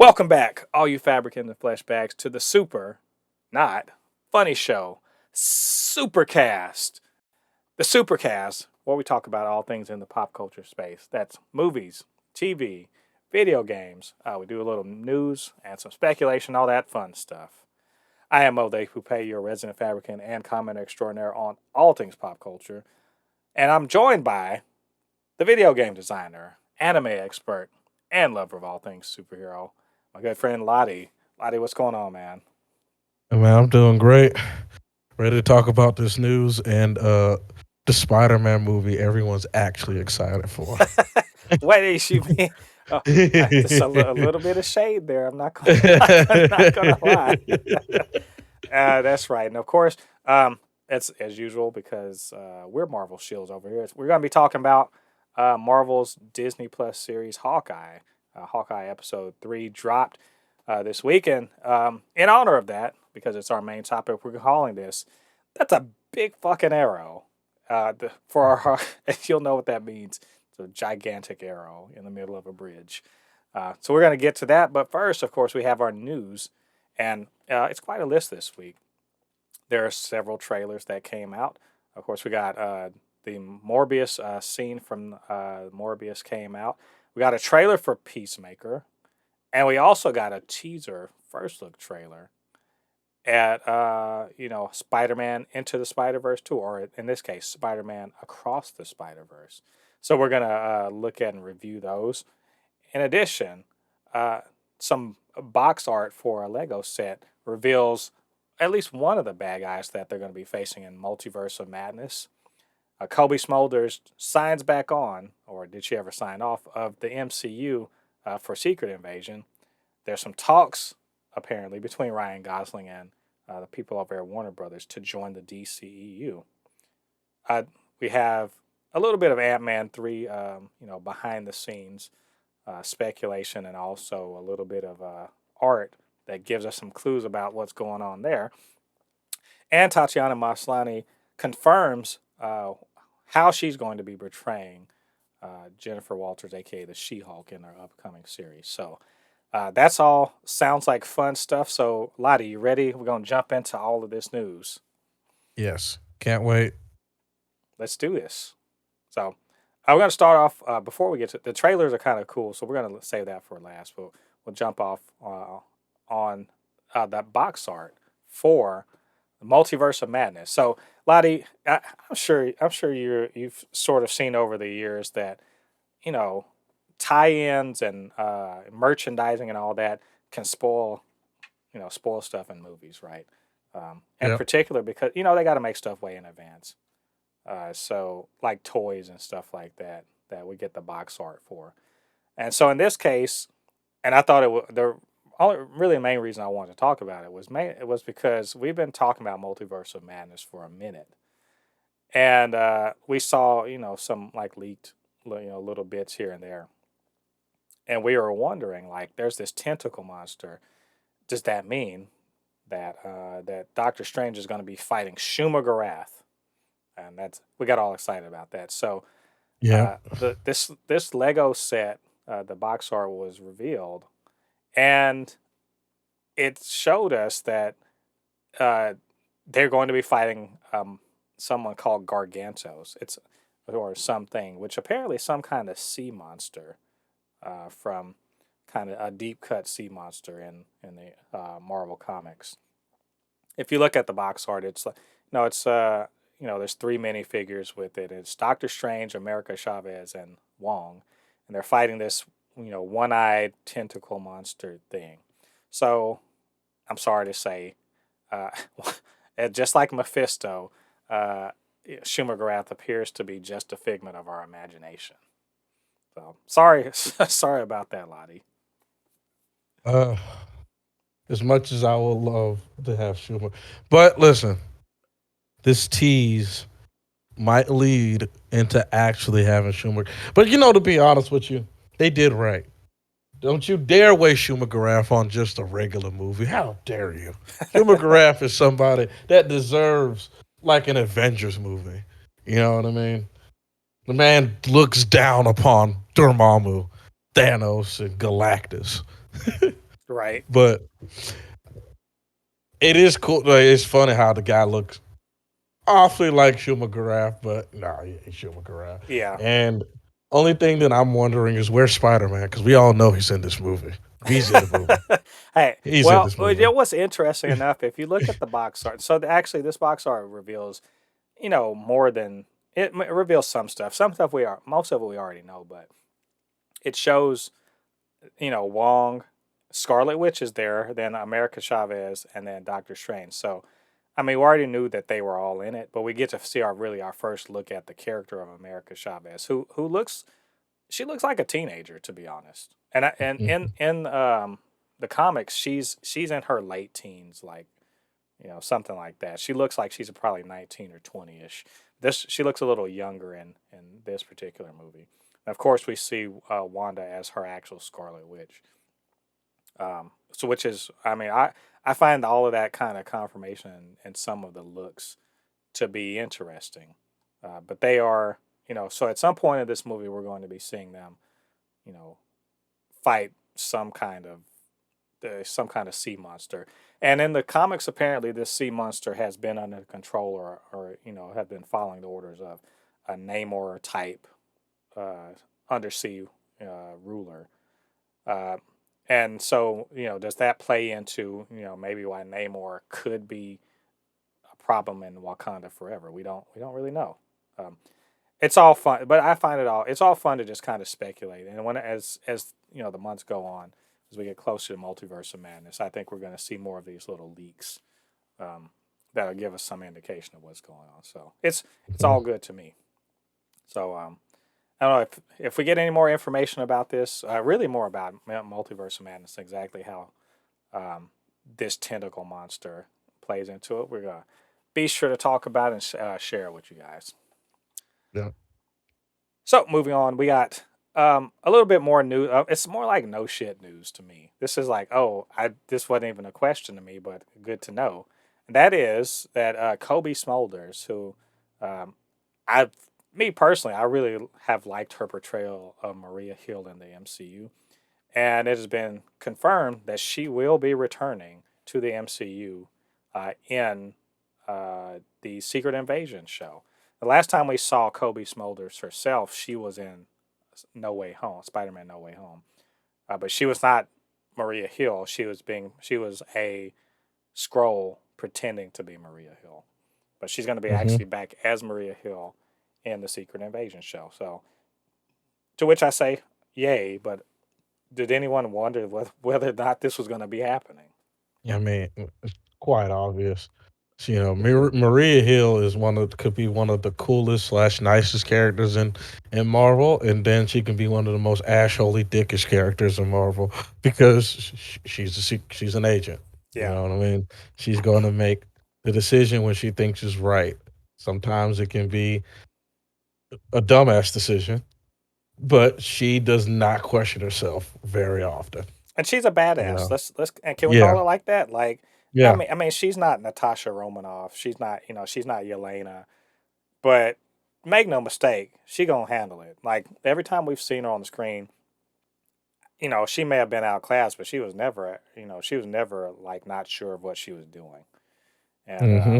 Welcome back, all you Fabricans and Fleshbags, to the not funny show, Supercast. The Supercast, where we talk about all things in the pop culture space. That's movies, TV, video games. We do a little news and some speculation, all that fun stuff. I am Mo the Poupée, your resident Fabricant and commenter extraordinaire on all things pop culture. And I'm joined by the video game designer, anime expert, and lover of all things superhero, my good friend Ladi. Ladi, what's going on, man? Hey, man, I'm doing great. Ready to talk about this news and the Spider-Man movie everyone's actually excited for. Wait, you mean? Oh, just a little bit of shade there. I'm not gonna, not gonna lie. That's right, and of course, it's as usual because we're Marvel shields over here. We're gonna be talking about Marvel's Disney Plus series Hawkeye. Hawkeye episode 3 dropped this weekend. In honor of that, because it's our main topic, we're calling this. That's a big fucking arrow. For our, you'll know what that means. It's a gigantic arrow in the middle of a bridge. So we're going to get to that. But first, of course, we have our news. And it's quite a list this week. There are several trailers that came out. Of course, we got the Morbius scene from Morbius came out. We got a trailer for Peacemaker. And we also got a teaser, first look trailer at Spider-Man Into the Spider-Verse 2, or in this case, Spider-Man Across the Spider-Verse. So we're gonna look at and review those. In addition, some box art for a Lego set reveals at least one of the bad guys that they're going to be facing in Multiverse of Madness. Kobe Smulders signs back on, or did she ever sign off, of the MCU for Secret Invasion. There's some talks, apparently, between Ryan Gosling and the people over at Warner Brothers to join the DCEU. We have a little bit of Ant-Man 3, behind the scenes speculation, and also a little bit of art that gives us some clues about what's going on there. And Tatiana Maslany confirms how she's going to be portraying Jennifer Walters, aka the She-Hulk, in her upcoming series. So that's all sounds like fun stuff. So Lottie, you ready? We're gonna jump into all of this news. Yes, can't wait. Let's do this. So we're gonna start off before we get to the trailers are kind of cool, so we're gonna save that for last. But we'll jump off on that box art for the Multiverse of Madness. So Lottie, I'm sure you've sort of seen over the years that you know tie-ins and merchandising and all that can spoil stuff in movies, right? In Yep. particular because they got to make stuff way in advance. So like toys and stuff like that we get the box art for. And so in this case, and I thought it was the only really main reason I wanted to talk about it was because we've been talking about Multiverse of Madness for a minute, and we saw some like leaked little bits here and there, and we were wondering like, there's this tentacle monster. Does that mean that Doctor Strange is going to be fighting Shuma Gorath? And that's we got all excited about that. So Yep. this Lego set, the box art was revealed, and it showed us that uh, they're going to be fighting someone called Gargantos. It's or something, which apparently is some kind of sea monster from kind of a deep cut sea monster in the Marvel comics. If you look at the box art, it's like no, it's there's three minifigures with it. It's Doctor Strange, America Chavez, and Wong, and they're fighting this one-eyed tentacle monster thing. So I'm sorry to say, uh, just like Mephisto, uh, Shumagorath appears to be just a figment of our imagination. So sorry, sorry about that, Lottie. Uh, as much as I would love to have Schumer, but listen, this tease might lead into actually having Schumer. But to be honest with you, they did right. Don't you dare waste Schumer Garaf on just a regular movie. How dare you? Schumer Garaf is somebody that deserves like an Avengers movie. You know what I mean? The man looks down upon Dormammu, Thanos, and Galactus. Right. But it is cool. Like, it's funny how the guy looks awfully like Shuma Garaf, but nah, he ain't Shuma Garaf. Yeah. And only thing that I'm wondering is where's Spider Man? Because we all know he's in this movie. He's in the movie. Hey, He's in well, this you movie. know what's interesting enough, if you look at the box art, so actually this box art reveals, more than it reveals some stuff. Some stuff most of it we already know, but it shows, Wong, Scarlet Witch is there, then America Chavez, and then Doctor Strange. So, I mean, we already knew that they were all in it, but we get to see our first look at the character of America Chavez, who looks like a teenager, to be honest. And in the comics, she's in her late teens, like, something like that. She looks like she's probably 19 or 20ish. She looks a little younger in this particular movie. And of course, we see Wanda as her actual Scarlet Witch. So which is, I mean, I find all of that kind of confirmation in some of the looks to be interesting. But they are, so at some point in this movie, we're going to be seeing them, you know, fight some kind of sea monster. And in the comics, apparently, this sea monster has been under control or have been following the orders of a Namor type uh, undersea ruler. Uh, and so, does that play into, maybe why Namor could be a problem in Wakanda forever? We don't really know. Um, it's all fun, but I find it's all fun to just kind of speculate. And as the months go on, as we get closer to Multiverse of Madness, I think we're going to see more of these little leaks um, that'll give us some indication of what's going on. So it's all good to me. So I don't know if we get any more information about this, really more about Multiverse of Madness, exactly how um, this tentacle monster plays into it. We're gonna be sure to talk about it and share it with you guys. Yeah. So moving on, we got a little bit more news. It's more like no shit news to me. This is like, oh, this wasn't even a question to me, but good to know. And that is that Kobe Smulders, who um, I, me personally, I really have liked her portrayal of Maria Hill in the MCU, and it has been confirmed that she will be returning to the MCU in the Secret Invasion show. The last time we saw Kobe Smulders herself, she was in No Way Home, Spider-Man No Way Home, but she was not Maria Hill. She was a scroll pretending to be Maria Hill, but she's going to be Hmm. actually back as Maria Hill in the Secret Invasion show. So, to which I say, yay! But did anyone wonder whether or not this was going to be happening? I mean, it's quite obvious. So, Maria Hill is could be one of the coolest slash nicest characters in Marvel, and then she can be one of the most assholey dickish characters in Marvel because she's an agent. You Yeah, know what I mean? She's going to make the decision when she thinks is right. Sometimes it can be a dumbass decision, but she does not question herself very often. and she's a You badass. know? Let's and can we call Yeah, her like that? Like, I yeah. mean, I mean, she's not Natasha Romanoff. She's not Yelena. But make no mistake, she gonna handle it. Like every time we've seen her on the screen, she may have been outclassed, but she was never like not sure of what she was doing. And Hmm.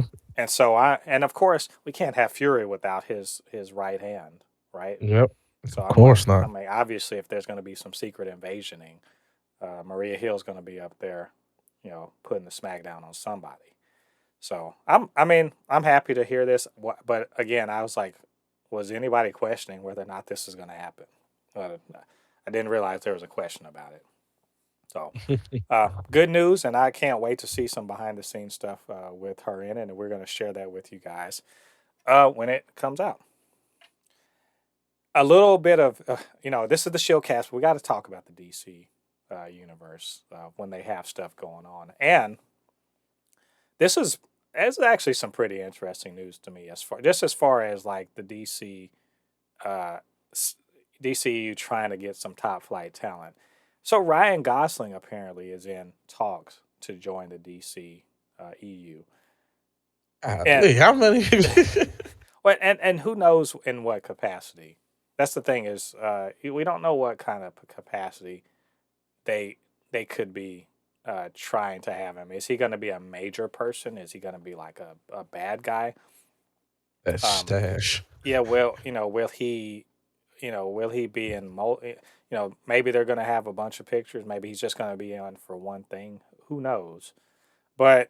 and of course we can't have Fury without his right hand, right? Yep. So Of I'm like, course not. I mean, obviously, if there's going to be some secret invasioning, Maria Hill's going to be up there, putting the smackdown on somebody. So I mean, I'm happy to hear this. But again, I was like, was anybody questioning whether or not this is going to happen? I didn't realize there was a question about it. So good news, and I can't wait to see some behind the scenes stuff with her in it, and we're going to share that with you guys when it comes out. A little bit of this is the showcast. We got to talk about the DC universe when they have stuff going on, and this is it's actually some pretty interesting news to me as far as like the uh, DCU trying to get some top flight talent. So Ryan Gosling apparently is in talks to join the DC EU, and Golly, how many? well, and who knows in what capacity. That's the thing is we don't know what kind of capacity they they could be. trying to have him? Is he going to be a major person? Is he going to be like a bad guy? That Um, stash. yeah, well, will he, will he be in maybe they're going to have a bunch of pictures. Maybe he's just going to be on for one thing. Who knows? But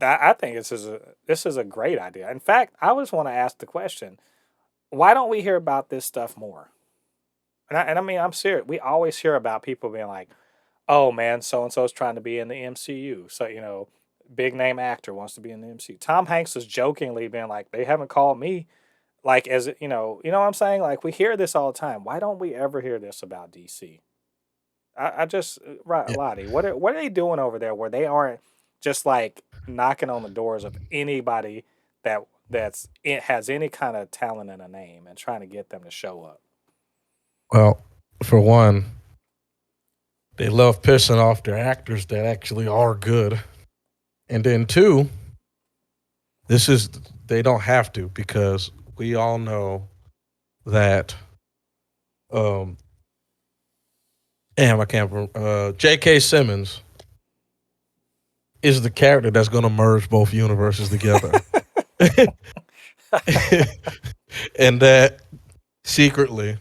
I think this is a great idea. In fact, I always want to ask the question: why don't we hear about this stuff more? And I mean, I'm serious. We always hear about people being like, "Oh man, so and so is trying to be in the MCU." So big name actor wants to be in the MCU. Tom Hanks is jokingly being like, "They haven't called me." Like, as what I'm saying. Like, we hear this all the time. Why don't we ever hear this about DC? I just right, Yeah. Lottie. What are they doing over there where they aren't just like knocking on the doors of anybody that's it has any kind of talent in a name and trying to get them to show up? Well, for one, they love pissing off their actors that actually are good. And then two, this is they don't have to because we all know that um damn I can't remember J.K. Simmons is the character that's gonna merge both universes together. And that secretly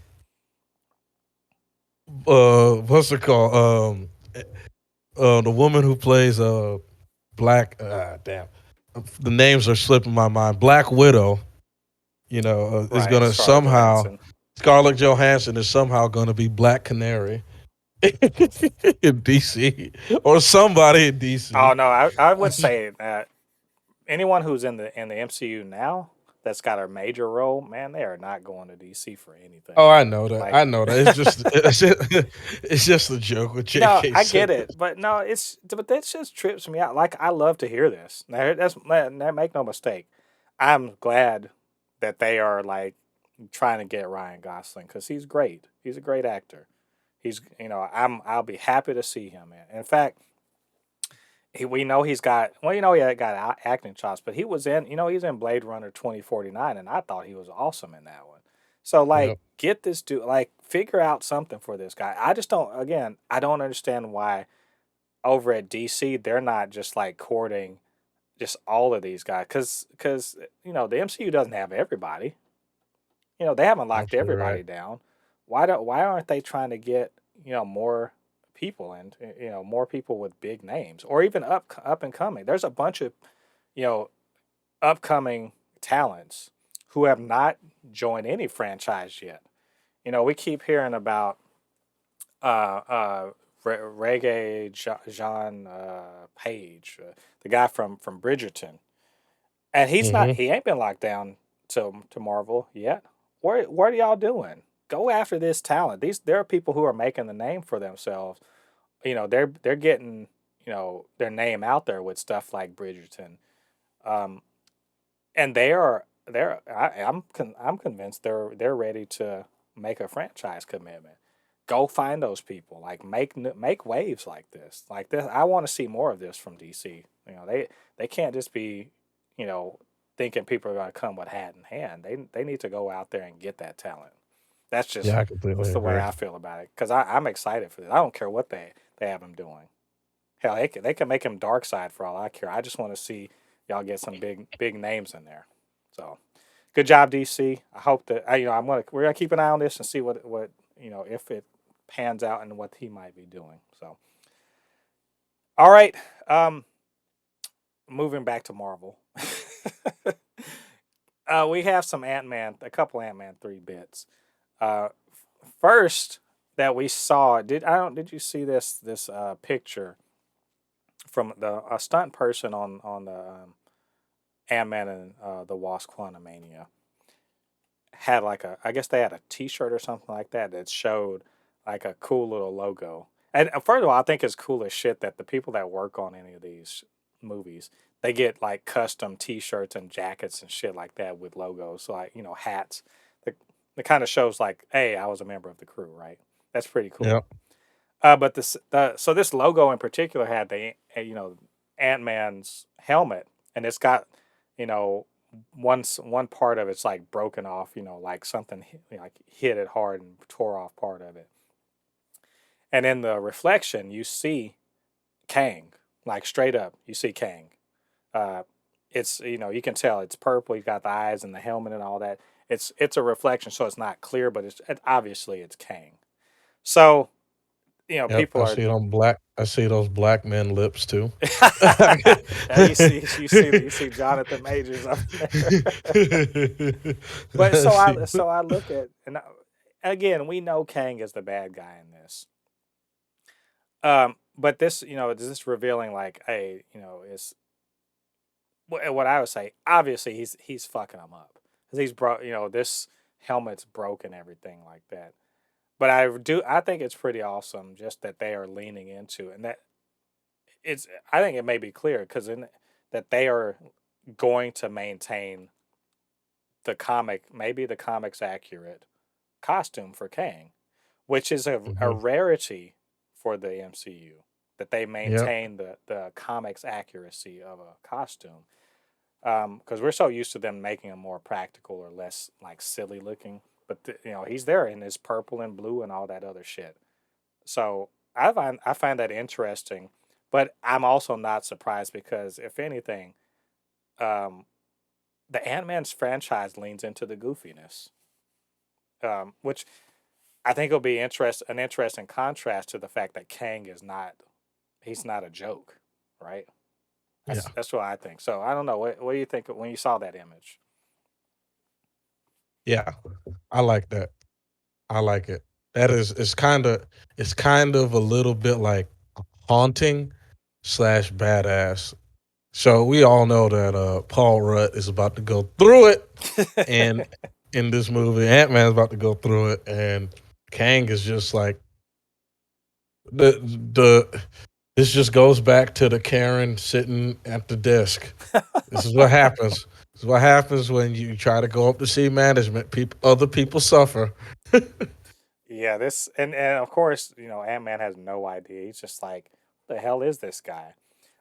what's it called? The woman who plays Black damn the names are slipping my mind. Black Widow, is Right, gonna Scarlett somehow Johansson. Scarlett Johansson is somehow gonna be Black Canary in DC or somebody in DC. Oh no, I would say that anyone who's in the MCU now that's got a major role, man, they are not going to DC for Oh, anything. I know that. Like, I know that. It's just a joke with no, J.K. I get it, Simmons. but no, but that just trips me out. Like, I love to hear this. Now, make no mistake. I'm glad that they are like trying to get Ryan Gosling because he's great. He's a great actor. I'll be happy to see him. In fact, we know he's got he got acting chops, but he was in he's in Blade Runner 2049, and I thought he was awesome in that one. So like, Yep. get this dude, like, figure out something for this guy. I just don't. Again, I don't understand why over at DC they're not just like courting just all of these guys because the MCU doesn't have everybody. They haven't locked Absolutely right. everybody down. Why aren't they trying to get more people and more people with big names or even up and coming? There's a bunch of you know upcoming talents who have not joined any franchise yet. We keep hearing about Reggae Jean Page, the guy from Bridgerton, and Hmm. he ain't been locked down to Marvel yet. What are y'all doing? Go after this talent. There are people who are making the name for themselves. They're getting their name out there with stuff like Bridgerton, um, and I'm convinced they're ready to make a franchise commitment. Go find those people. Like, make waves like this. Like this, I want to see more of this from DC. They can't just be, you know, thinking people are going to come with hat in hand. They need to go out there and get that talent. Yeah, I completely That's the way agree. I feel about it. Because I'm excited for this. I don't care what they have him doing. Hell, they can make him dark side for all I care. I just want to see y'all get some big names in there. So, good job, DC. I hope that we're gonna keep an eye on this and see what if it pans out and what he might be doing. So, all right. Moving back to Marvel, we have some a couple Ant-Man 3 bits. Uh, First that we saw, did you see this picture from a stunt person on the Ant-Man and the Wasp: Quantumania had like I guess they had a T-shirt or something like that that showed like a cool little logo. And first of all, I think it's cool as shit that the people that work on any of these movies, they get like custom T-shirts and jackets and shit like that with logos, so, like, hats. It kind of shows like, hey, I was a member of the crew, right? That's pretty cool. Yep. But so this logo in particular had the Ant Man's helmet, and it's got you know one part of it's like broken off, like something like hit it hard and tore off part of it. And in the reflection, you see Kang, like straight up, you see Kang. Uh, it's you can tell it's purple. He's got the eyes and the helmet and all that. It's a reflection, so it's not clear, but obviously it's Kang. So Yep, people are. I see those black men lips too. Yeah, you see Jonathan Majors up there. But I see. so I look at again, we know Kang is the bad guy in this. But this, is this revealing like, hey, is what I would say. Obviously, he's fucking them up because he's broke. This helmet's broken, everything like that. But I think it's pretty awesome just that they are leaning into and that it's. I think it may be clear because in that they are going to maintain maybe the comics accurate costume for Kang, which is a Mhm. rarity for the MCU that they Yep. maintain the comics accuracy of a costume. Because we're so used to them making them more practical or less like silly looking. But he's there in his purple and blue and all that other shit. So I find that interesting, but I'm also not surprised because if anything, um, the Ant Man's franchise leans into the goofiness, which I think will be an interesting contrast to the fact that Kang is not he's not a joke, right? Yeah. That's what I think. So I don't know. What do you think when you saw that image? Yeah. I like that. I like it. That is it's kind of a little bit like haunting slash badass. So we all know that Paul Rudd is about to go through it, and in this movie, Ant Man's about to go through it, and Kang is just like the the. This just goes back to the Karen sitting at the desk. This is what happens. This is what happens when you try to go up to see management. Other people suffer. Yeah, this and of course, Ant Man has no idea. He's just like, what the hell is this guy?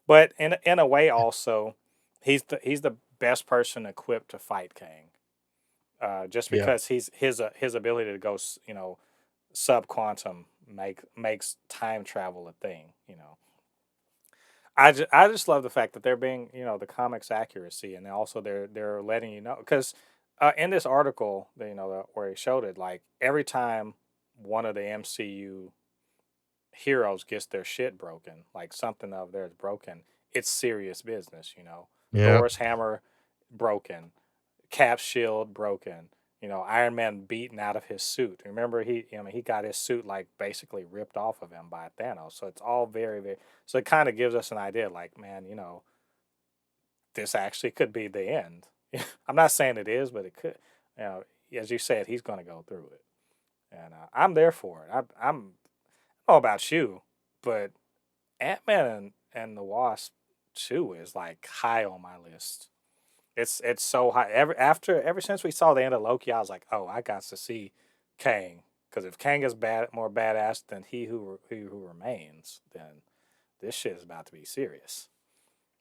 But in a way, also, he's the best person equipped to fight Kang. Just Yeah. because his ability to go, sub quantum makes time travel a thing. I just love the fact that they're being, the comics accuracy, and also they're letting you know because in this article, where he showed it, like every time one of the MCU heroes gets their shit broken, like something of theirs broken, it's serious business. Yeah. Thor's hammer broken, Cap's shield broken. Iron Man beaten out of his suit. Remember, he got his suit like basically ripped off of him by Thanos. So it's all very, very. So it kind of gives us an idea, like, man, this actually could be the end. I'm not saying it is, but it could. You know, as you said, he's going to go through it, and I'm there for it. I'm. I don't know about you, but Ant Man and the Wasp 2 is like high on my list. It's so high. Ever since we saw the end of Loki, I was like, oh, I got to see Kang because if Kang is more badass than he who remains, then this shit is about to be serious.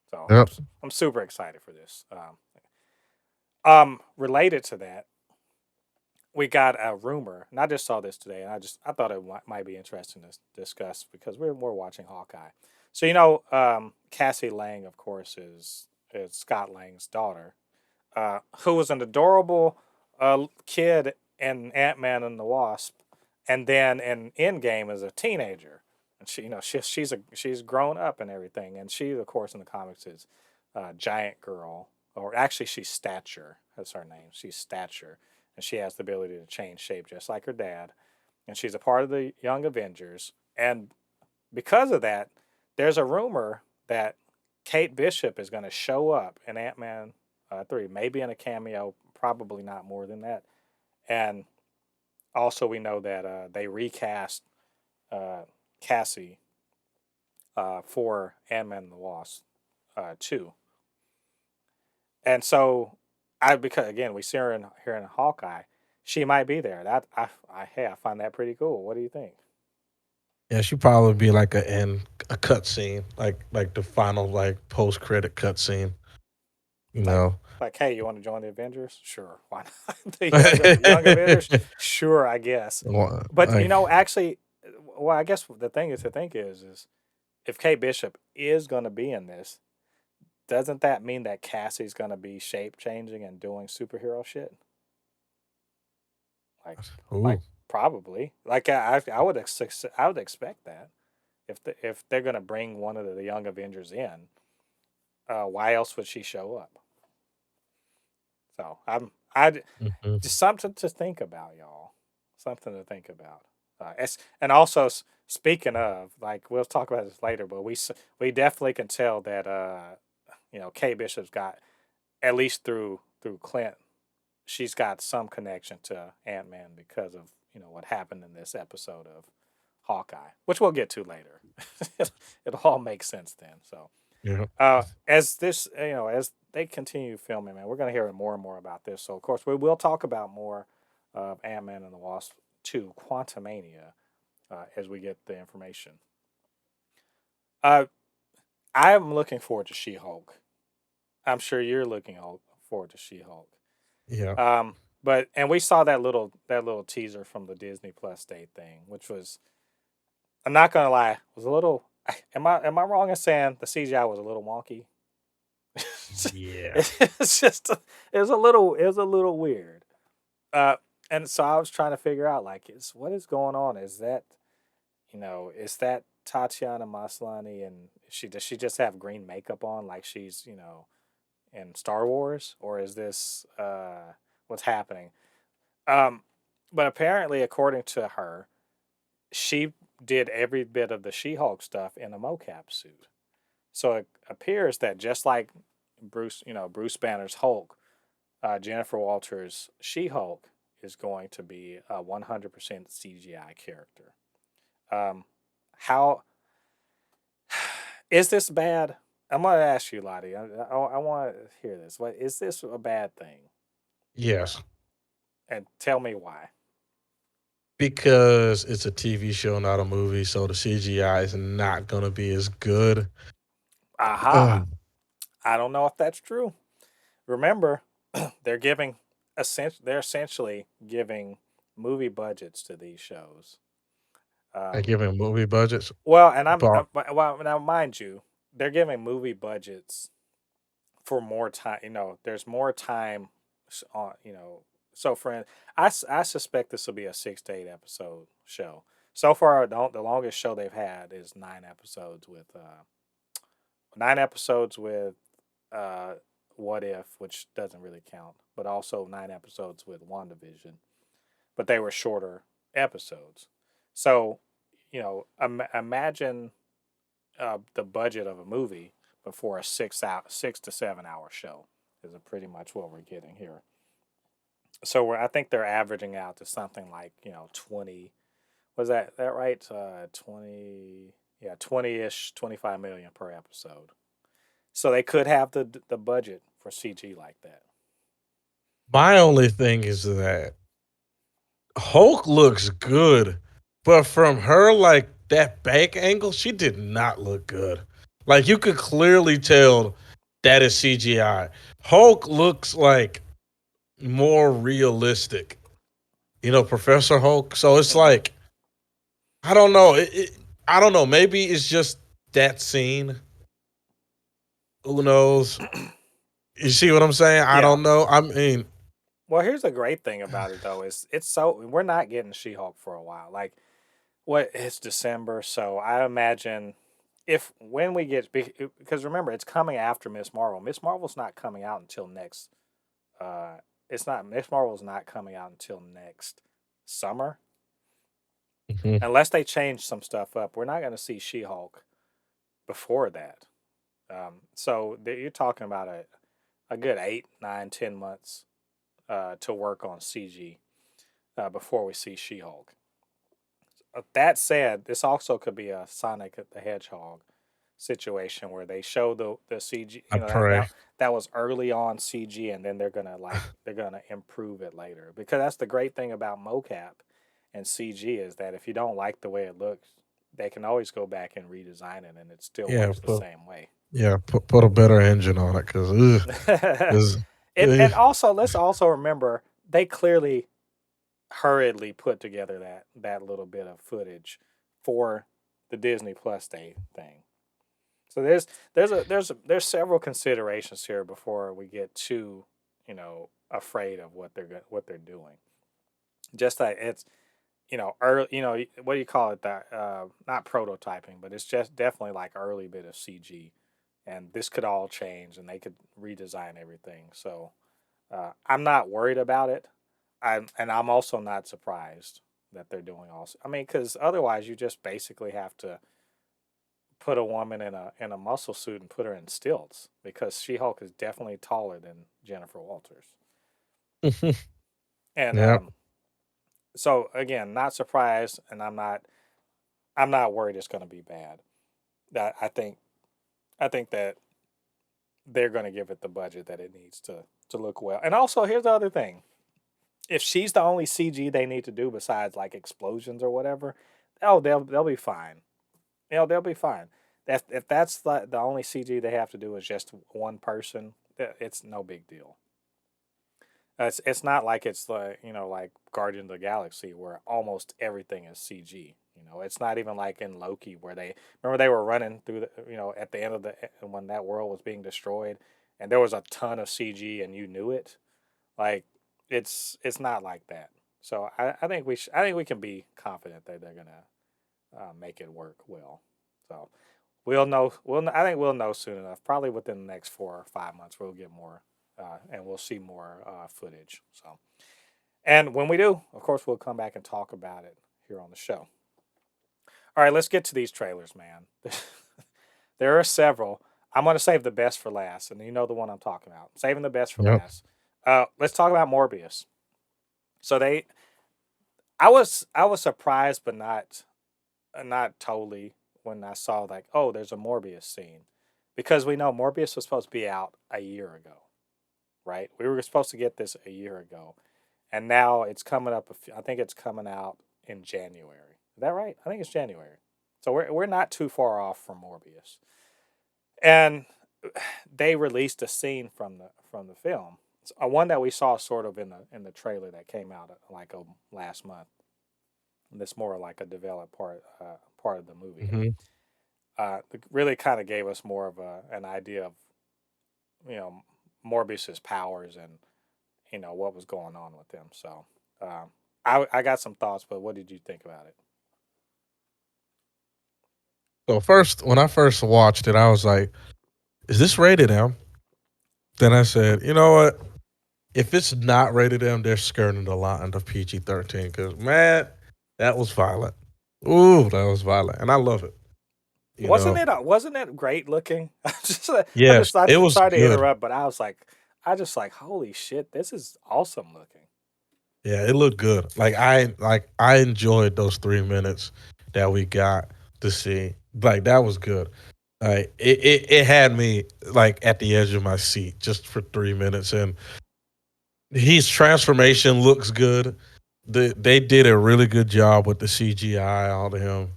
So I'm Yep. I'm super excited for this. Related to that, we got a rumor, and I just saw this today, and I thought it might be interesting to discuss because we're watching Hawkeye. So Cassie Lang, of course, is Scott Lang's daughter, who was an adorable kid in Ant Man and the Wasp, and then in Endgame as a teenager, and she's grown up and everything, and she, of course, in the comics is Giant Girl, or actually she's Stature. That's her name. She's Stature, and she has the ability to change shape just like her dad, and she's a part of the Young Avengers, and because of that, there's a rumor that Kate Bishop is going to show up in Ant Man 3, maybe in a cameo, probably not more than that. And also, we know that they recast uh, Cassie for Ant Man and the Wasp 2. And so, because again, we see her here in Hawkeye, she might be there. I find that pretty cool. What do you think? Yeah, she probably be like a cut scene, like the final like post credit cut scene. You Like, know. hey, you want to join the Avengers? Sure, why not? The young Avengers? Sure, I guess. Well, But actually, well, I guess the thing is to think is if Kate Bishop is going to be in this, doesn't that mean that Cassie's going to be shape changing and doing superhero shit? Like, like Ooh. probably. Like I would I would expect that if they're going to bring one of the Young Avengers in, why else would she show up? So I Mhm. just something to think about, y'all. Something to think about. And also, speaking of, like, we'll talk about this later, but we definitely can tell that Kay Bishop's got, at least through Clint, she's got some connection to Ant-Man because of what happened in this episode of Hawkeye, which we'll get to later. It'll all make sense then. So Yeah. as this, as they continue filming, man, we're going to hear more and more about this. So, of course, we will talk about more of Ant-Man and the Wasp 2 Quantumania as we get the information. Uh, I'm looking forward to She-Hulk. I'm sure you're looking forward to She-Hulk. Yeah. And we saw that little teaser from the Disney Plus Day thing, which was, I'm not gonna lie, was a little. Am I wrong in saying the CGI was a little wonky? Yeah. It's just it was a little weird. Uh, and so I was trying to figure out, like, what is going on? Is that Tatiana Maslany, and does she just have green makeup on like she's in Star Wars, or is this what's happening? Um, but apparently, according to her, she did every bit of the She-Hulk stuff in a mocap suit. So it appears that just like Bruce Banner's Hulk, Jennifer Walters' She-Hulk is going to be a 100% CGI character. Um, how is this bad? I'm going to ask you, Lottie. I want to hear this. What is this a bad thing? Yes. And tell me why. Because it's a TV show, not a movie, so the CGI is not gonna be as good. Aha! Um, I don't know if that's true. Remember, they're essentially giving movie budgets to these shows. and Um, giving movie budgets, well, and but well, now mind you, they're giving movie budgets for more time. There's more time on. So I suspect this will be a 6 to 8 episode show. So far, the longest show they've had is 9 episodes with uh, What If, which doesn't really count, but also 9 episodes with WandaVision. But they were shorter episodes. So, imagine the budget of a movie before a 6 to 7 hour show is pretty much what we're getting here. So I think they're averaging out to something like 20. Was that right? 20, yeah, 20ish, 25 million per episode. So they could have the budget for CG like that. my only thing is that Hulk looks good, but from her, like, that back angle, she did not look good. Like, you could clearly tell that is CGI. Hulk looks like more realistic, Professor Hulk. So it's Hmm. like, I don't know. I don't know. Maybe it's just that scene. Who knows? You see what I'm saying? I Yeah. don't know. I mean, Well, here's the great thing about it though is we're not getting She-Hulk for a while. Like, it's December, so I imagine if when we get, because remember, it's coming after Miss Marvel. Miss Marvel's not coming out until next. Uh, it's not Miss Marvel's not coming out until next summer, mhm, unless they change some stuff up. We're not going to see She-Hulk before that. So you're talking about a good 8, 9, 10 months to work on CG before we see She-Hulk. That said, this also could be a Sonic the Hedgehog situation where they show the CG. I pray. That was early on CG, and then they're gonna improve it later. Because that's the great thing about mocap and CG is that if you don't like the way it looks, they can always go back and redesign it, and it still Yeah, works the same way. put a better engine on it because And also, let's also remember they clearly hurriedly put together that little bit of footage for the Disney Plus Day thing. So there's several considerations here before we get too, afraid of what they're doing. Just that it's, early, what do you call it? That not prototyping, but it's just definitely like early bit of CG, and this could all change, and they could redesign everything. So I'm not worried about it. I'm also not surprised that they're doing also. I mean, because otherwise you just basically have to put a woman in a muscle suit and put her in stilts because She Hulk is definitely taller than Jennifer Walters. And Yeah. so again, not surprised, and I'm not worried it's going to be bad. That I think that they're going to give it the budget that it needs to look well. And also, here's the other thing: if she's the only CG they need to do besides like explosions or whatever, oh, they'll be fine. They'll be fine. If that's the only CG they have to do is just one person, it's no big deal. It's not like it's like Guardian of the Galaxy where almost everything is CG. It's not even like in Loki where they remember they were running through at the end of the when that world was being destroyed and there was a ton of CG and you knew it. Like it's not like that. So I think we can be confident that they're gonna make it work well. So we'll know. I think we'll know soon enough. Probably within the next 4 or 5 months, we'll get more, and we'll see more footage. So, and when we do, of course, we'll come back and talk about it here on the show. All right, let's get to these trailers, man. There are several. I'm going to save the best for last, and you know the one I'm talking about. Saving the best for Yep. last. Let's talk about Morbius. So I was surprised, but not totally when I saw like, oh, there's a Morbius scene, because we know Morbius was supposed to be out a year ago, right? We were supposed to get this a year ago, and now it's coming up. I think it's coming out in January. Is that right? I think it's January. So we're not too far off from Morbius, and they released a scene from the film. It's a one that we saw sort of in the trailer that came out like last month. That's more like a developed part of the movie, and Hmm. it really kind of gave us more of an idea of you know Morbius's powers and what was going on with him. So I got some thoughts, but what did you think about it? So first, when I first watched it, I was like, "Is this rated M?" Then I said, "You know what? If it's not rated M, they're skirting the line of PG-13 because man, that was violent. Ooh, that was violent, and I love it. You Wasn't know, it wasn't it great looking? I'm yes, just I'm it was sorry to good. interrupt, but I just like holy shit, this is awesome looking. Yeah, it looked good. I enjoyed those 3 minutes that we got to see. Like that was good. Like it had me like at the edge of my seat just for 3 minutes, and his transformation looks good. They did a really good job with the CGI on him.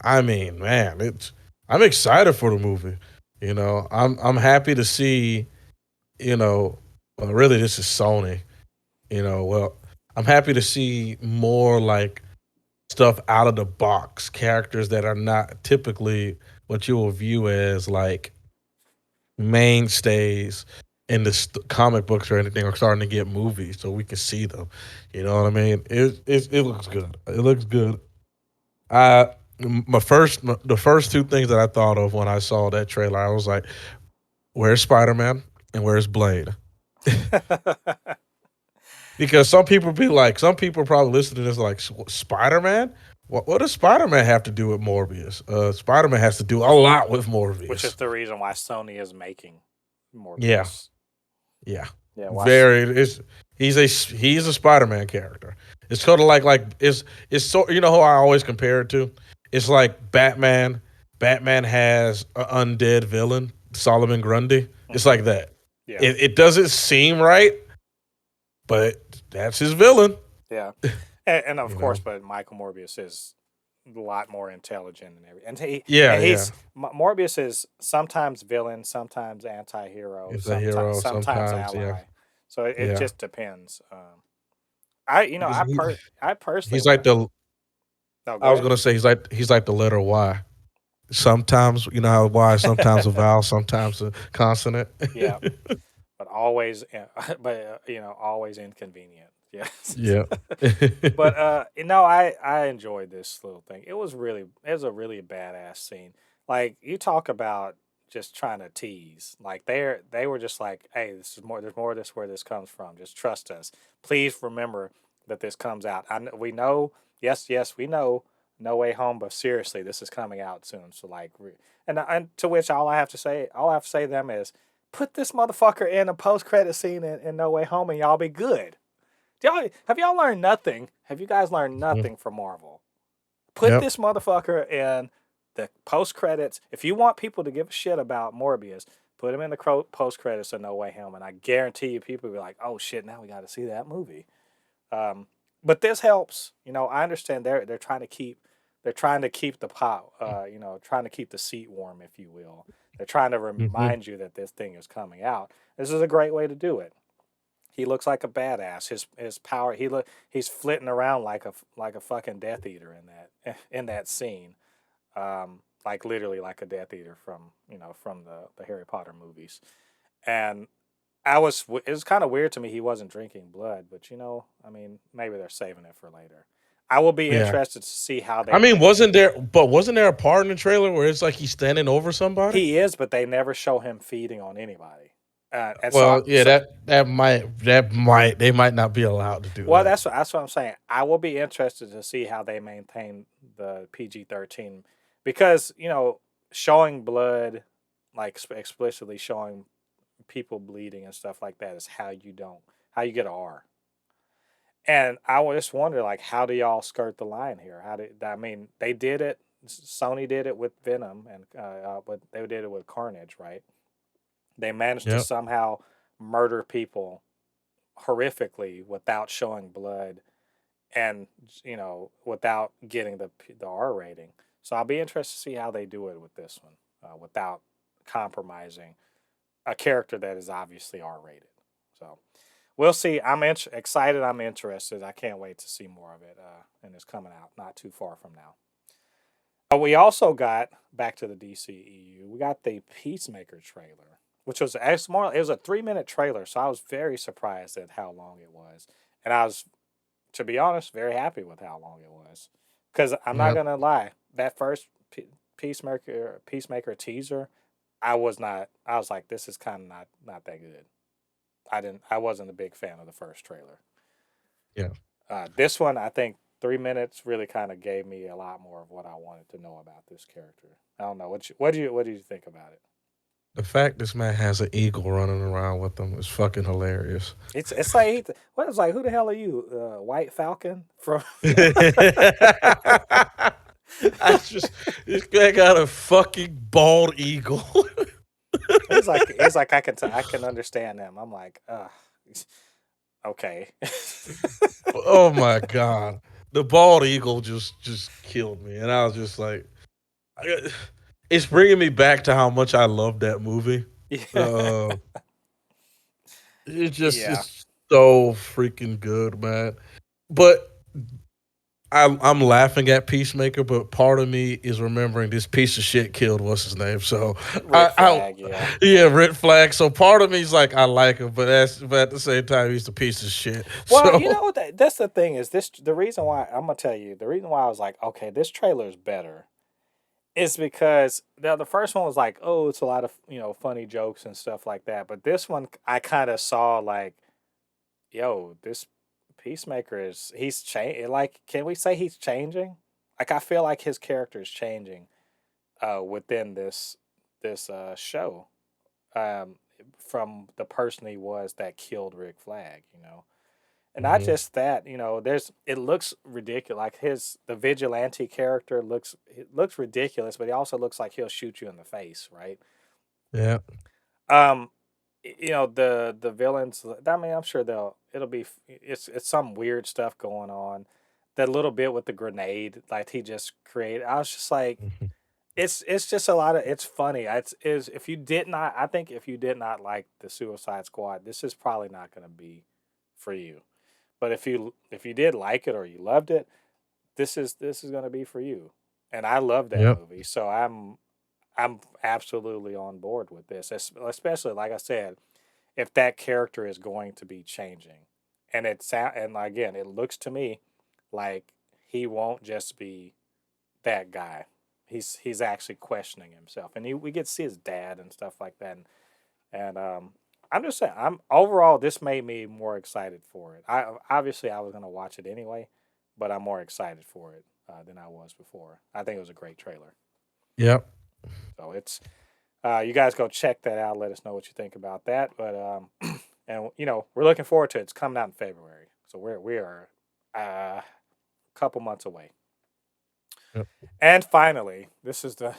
I mean, man, it's I'm excited for the movie. I'm happy to see. You know, really, this is Sony. Well, I'm happy to see more like stuff out of the box, characters that are not typically what you will view as like mainstays in the comic books or anything are starting to get movies so we can see them. You know what I mean? It looks good. It looks good. I the first two things that I thought of when I saw that trailer, I was like, "Where's Spider Man and where's Blade?" Because some people probably listen to this like Spider Man. What does Spider Man have to do with Morbius? Spider Man has to do a lot with Which is Morbius. the reason why Sony is making Yeah, Morbius. yeah, Yeah, watch. very. He's a Spider Man character. It's sort of like it's so you know who I always compare it to. It's like Batman. Batman has an undead villain, Solomon Grundy. It's Hmm. like that. Yeah, It doesn't seem right, but that's his villain. yeah, and of You course, know. but Michael Morbius is a lot more intelligent and everything. And Yeah, yeah. Morbius is sometimes villain, sometimes anti-hero, He's a sometimes hero sometimes sometimes. Yeah, ally. So it yeah. just depends. I you know He's I personally he's like want. the. No, I go was ahead. gonna say he's like the letter Y. Sometimes you know how why sometimes a vowel, sometimes a consonant. Yeah, but always, but always inconvenient. Yes. Yeah. But I enjoyed this little thing. It was a really badass scene. Like you talk about just trying to tease. Like they were just like, hey, this is more. There's more of this where this comes from. Just trust us. Please remember that this comes out. We know. Yes, yes, we know. No Way Home, but seriously, this is coming out soon. So like, and to which all I have to say to them is, put this motherfucker in a post credit scene in No Way Home, and y'all be good. Have y'all learned nothing? Have you guys learned Mhm. nothing from Marvel? Put Yep. this motherfucker in the post credits. If you want people to give a shit about Morbius, put him in the post credits of No Way Home, and I guarantee you, people will be like, "Oh shit, now we got to see that movie." Um, but this helps. I understand they're trying to keep the pot, trying to keep the seat warm, if you will. They're trying to Hmm. remind you that this thing is coming out. This is a great way to do it. He looks like a badass. His power. He's flitting around like a fucking Death Eater in that scene. Like literally like a Death Eater from the Harry Potter movies. And it was kind of weird to me he wasn't drinking blood, but I mean maybe they're saving it for later. I will be Yeah. interested to see how I they mean, make. wasn't there a part in the trailer where it's like he's standing over somebody? He is, but they never show him feeding on anybody. And Well, yeah, that might they might not be allowed to do well, that. that's what I'm saying. I will be interested to see how they maintain the PG-13 because showing blood, like explicitly showing people bleeding and stuff like that is how you get an R. And I would just wonder, like, how do y'all skirt the line here? I mean, they did it. Sony did it with Venom, and but they did it with Carnage, right? They managed to Yep. somehow murder people horrifically without showing blood and without getting the R rating. So I'll be interested to see how they do it with this one without compromising a character that is obviously R rated. So we'll see. I'm excited. I'm interested. I can't wait to see more of it. And it's coming out not too far from now. We also got back to the DCEU. We got the Peacemaker trailer, which was actually more. It was a 3 minute trailer, so I was very surprised at how long it was, and I was, to be honest, very happy with how long it was. Because I'm not Yep. gonna lie, that first Peacemaker teaser, I was not. I was like, this is kind of not that good. I wasn't a big fan of the first trailer. Yeah. This one, I think 3 minutes really kind of gave me a lot more of what I wanted to know about this character. I don't know what do you think about it? The fact this man has an eagle running around with him is fucking hilarious. It's like what is like who the hell are you, White Falcon from? I just this guy got a fucking bald eagle. He's like I can understand them. I'm like, okay. Oh my god, the bald eagle just killed me, and I was just like, I- it's bringing me back to how much I love that movie. Yeah, Uh, yeah. it's so freaking good, man. But I'm laughing at Peacemaker, but part of me is remembering this piece of shit killed what's his name. So Rick Flag. Yeah, yeah, red flag. So part of me is like I like him, but at the same time he's the piece of shit. well, So that's the thing is this the reason why I'm gonna tell you the reason why I was like, okay, this trailer is better is because the first one was like, oh, it's a lot of funny jokes and stuff like that, but this one I kind of saw like, yo, this Peacemaker he's changing. Like, can we say he's changing? Like, I feel like his character is changing within this show um, from the person he was that killed Rick Flag. And not mhm, just that, it looks ridiculous. Like the vigilante character it looks ridiculous, but he also looks like he'll shoot you in the face, right? yeah, Um, the villains. I mean, I'm sure it's some weird stuff going on. That little bit with the grenade, like he just created. I was just like, mhm, it's just a lot of it's funny. It's if you did not, I think if you did not like the Suicide Squad, this is probably not going to be for you. But if you did like it or you loved it, this is going to be for you. and I love that Yep. movie. So I'm absolutely on board with this, especially like I said, if that character is going to be changing, and and again, it looks to me like he won't just be that guy. He's actually questioning himself, and we get to see his dad and stuff like that. And I'm just saying, I'm overall this made me more excited for it. I was gonna watch it anyway, but I'm more excited for it than I was before. I think it was a great trailer. Yep. So it's you guys go check that out. Let us know what you think about that. But and we're looking forward to it. It's coming out in February, so we are a couple months away. Yep. And finally, this is the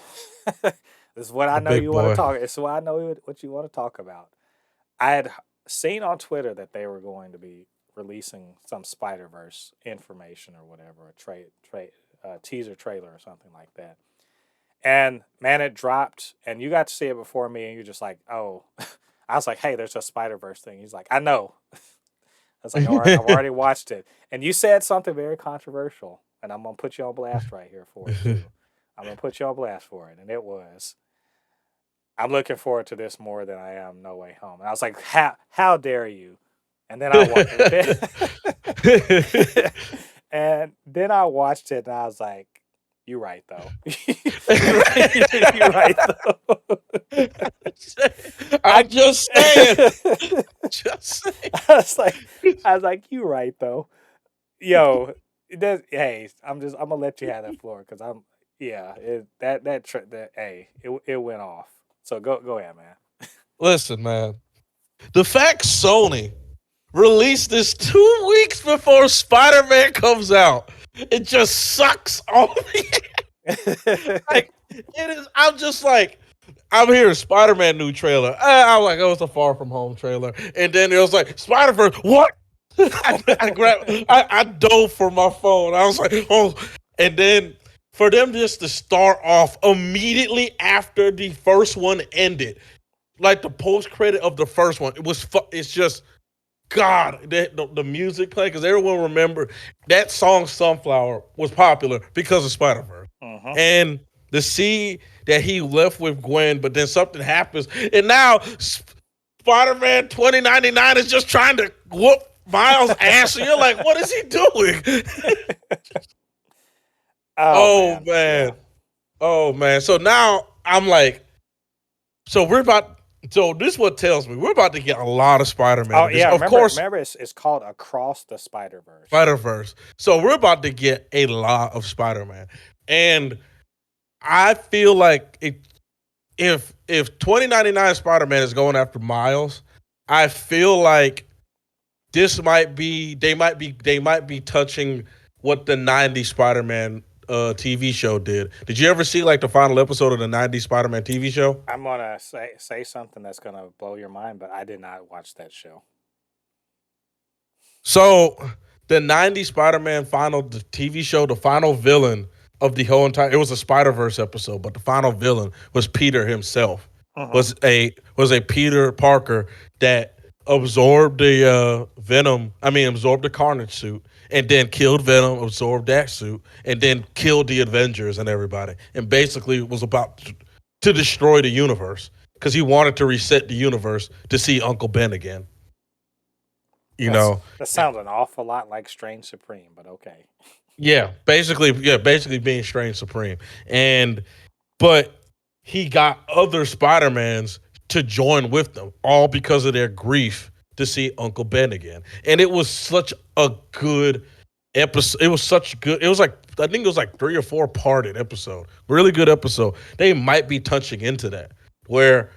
this is what I The know big you want to boy. talk. It's what I know what you want to talk about. I had seen on Twitter that they were going to be releasing some Spider Verse information or whatever, teaser trailer or something like that. And man, it dropped, and you got to see it before me, and you're just like, oh. I was like, hey, there's a Spider Verse thing. He's like, I know. I was like, all right, I've already watched it. And you said something very controversial, and I'm gonna put you on blast right here for it too. I'm gonna put you on blast for it, and it was. I'm looking forward to this more than I am No Way Home. And I was like, how dare you? And then and then I watched it, and I was like, you're right though. You're right though. I'm just saying. Just saying. I was like, you right though. Yo, hey, I'm gonna let you have that floor because it went off. So go ahead, man. Listen, man. The fact Sony released this 2 weeks before Spider-Man comes out, it just sucks all like it is. I'm just like, I'm hearing Spider-Man new trailer. I'm like, oh, it's a Far From Home trailer, and then it was like Spider-Verse. What? I dove for my phone. I was like, oh, and then for them just to start off immediately after the first one ended, like the post credit of the first one, it's just God, the music playing, because everyone remember that song "Sunflower" was popular because of Spider Verse, and to see that he left with Gwen, but then something happens, and now Spider Man 2099 is just trying to whoop Miles' ass, and you're like, what is he doing? Oh man. Yeah. Oh man. So now I'm like, so this is what tells me we're about to get a lot of Spider-Man. Oh yeah, Of course, remember it's called Across the Spider Verse. Spider-Verse. So we're about to get a lot of Spider-Man. And I feel like if 2099 Spider-Man is going after Miles, I feel like they might be touching what the 90s Spider-Man TV show did. Did you ever see like the final episode of the 90s Spider-Man TV show? I'm gonna say something that's gonna blow your mind, but I did not watch that show. So the 90s Spider-Man the TV show, the final villain of the whole entire, it was a Spider-Verse episode, but the final villain was Peter himself. Was a Peter Parker that absorbed the absorbed the Carnage suit, and then killed Venom, absorbed that suit, and then killed the Avengers and everybody, and basically was about to destroy the universe because he wanted to reset the universe to see Uncle Ben again. You know, That sounds an awful lot like Strange Supreme, but okay. basically being Strange Supreme. But he got other Spider-Mans to join with them, all because of their grief to see Uncle Ben again. And it was such a good episode. It was like, I think it was like 3 or 4 parted episode. Really good episode. They might be touching into that, where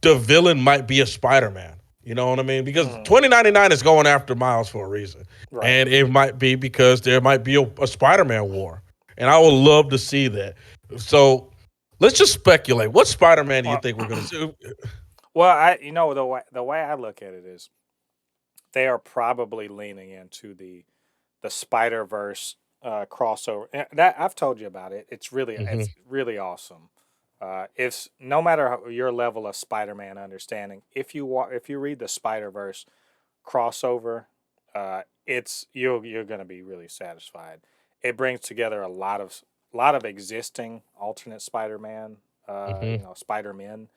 the villain might be a Spider-Man. You know what I mean? Because 2099 is going after Miles for a reason. Right. And it might be because there might be a Spider-Man war. And I would love to see that. So let's just speculate. What Spider-Man do you think we're going to see? Well, the way I look at it is they are probably leaning into the Spider-Verse crossover. That I've told you about it. It's really awesome. It's no matter your level of Spider-Man understanding, if you read the Spider-Verse crossover, you're going to be really satisfied. It brings together a lot of lot of existing alternate Spider-Man, Hmm. Spider-Men,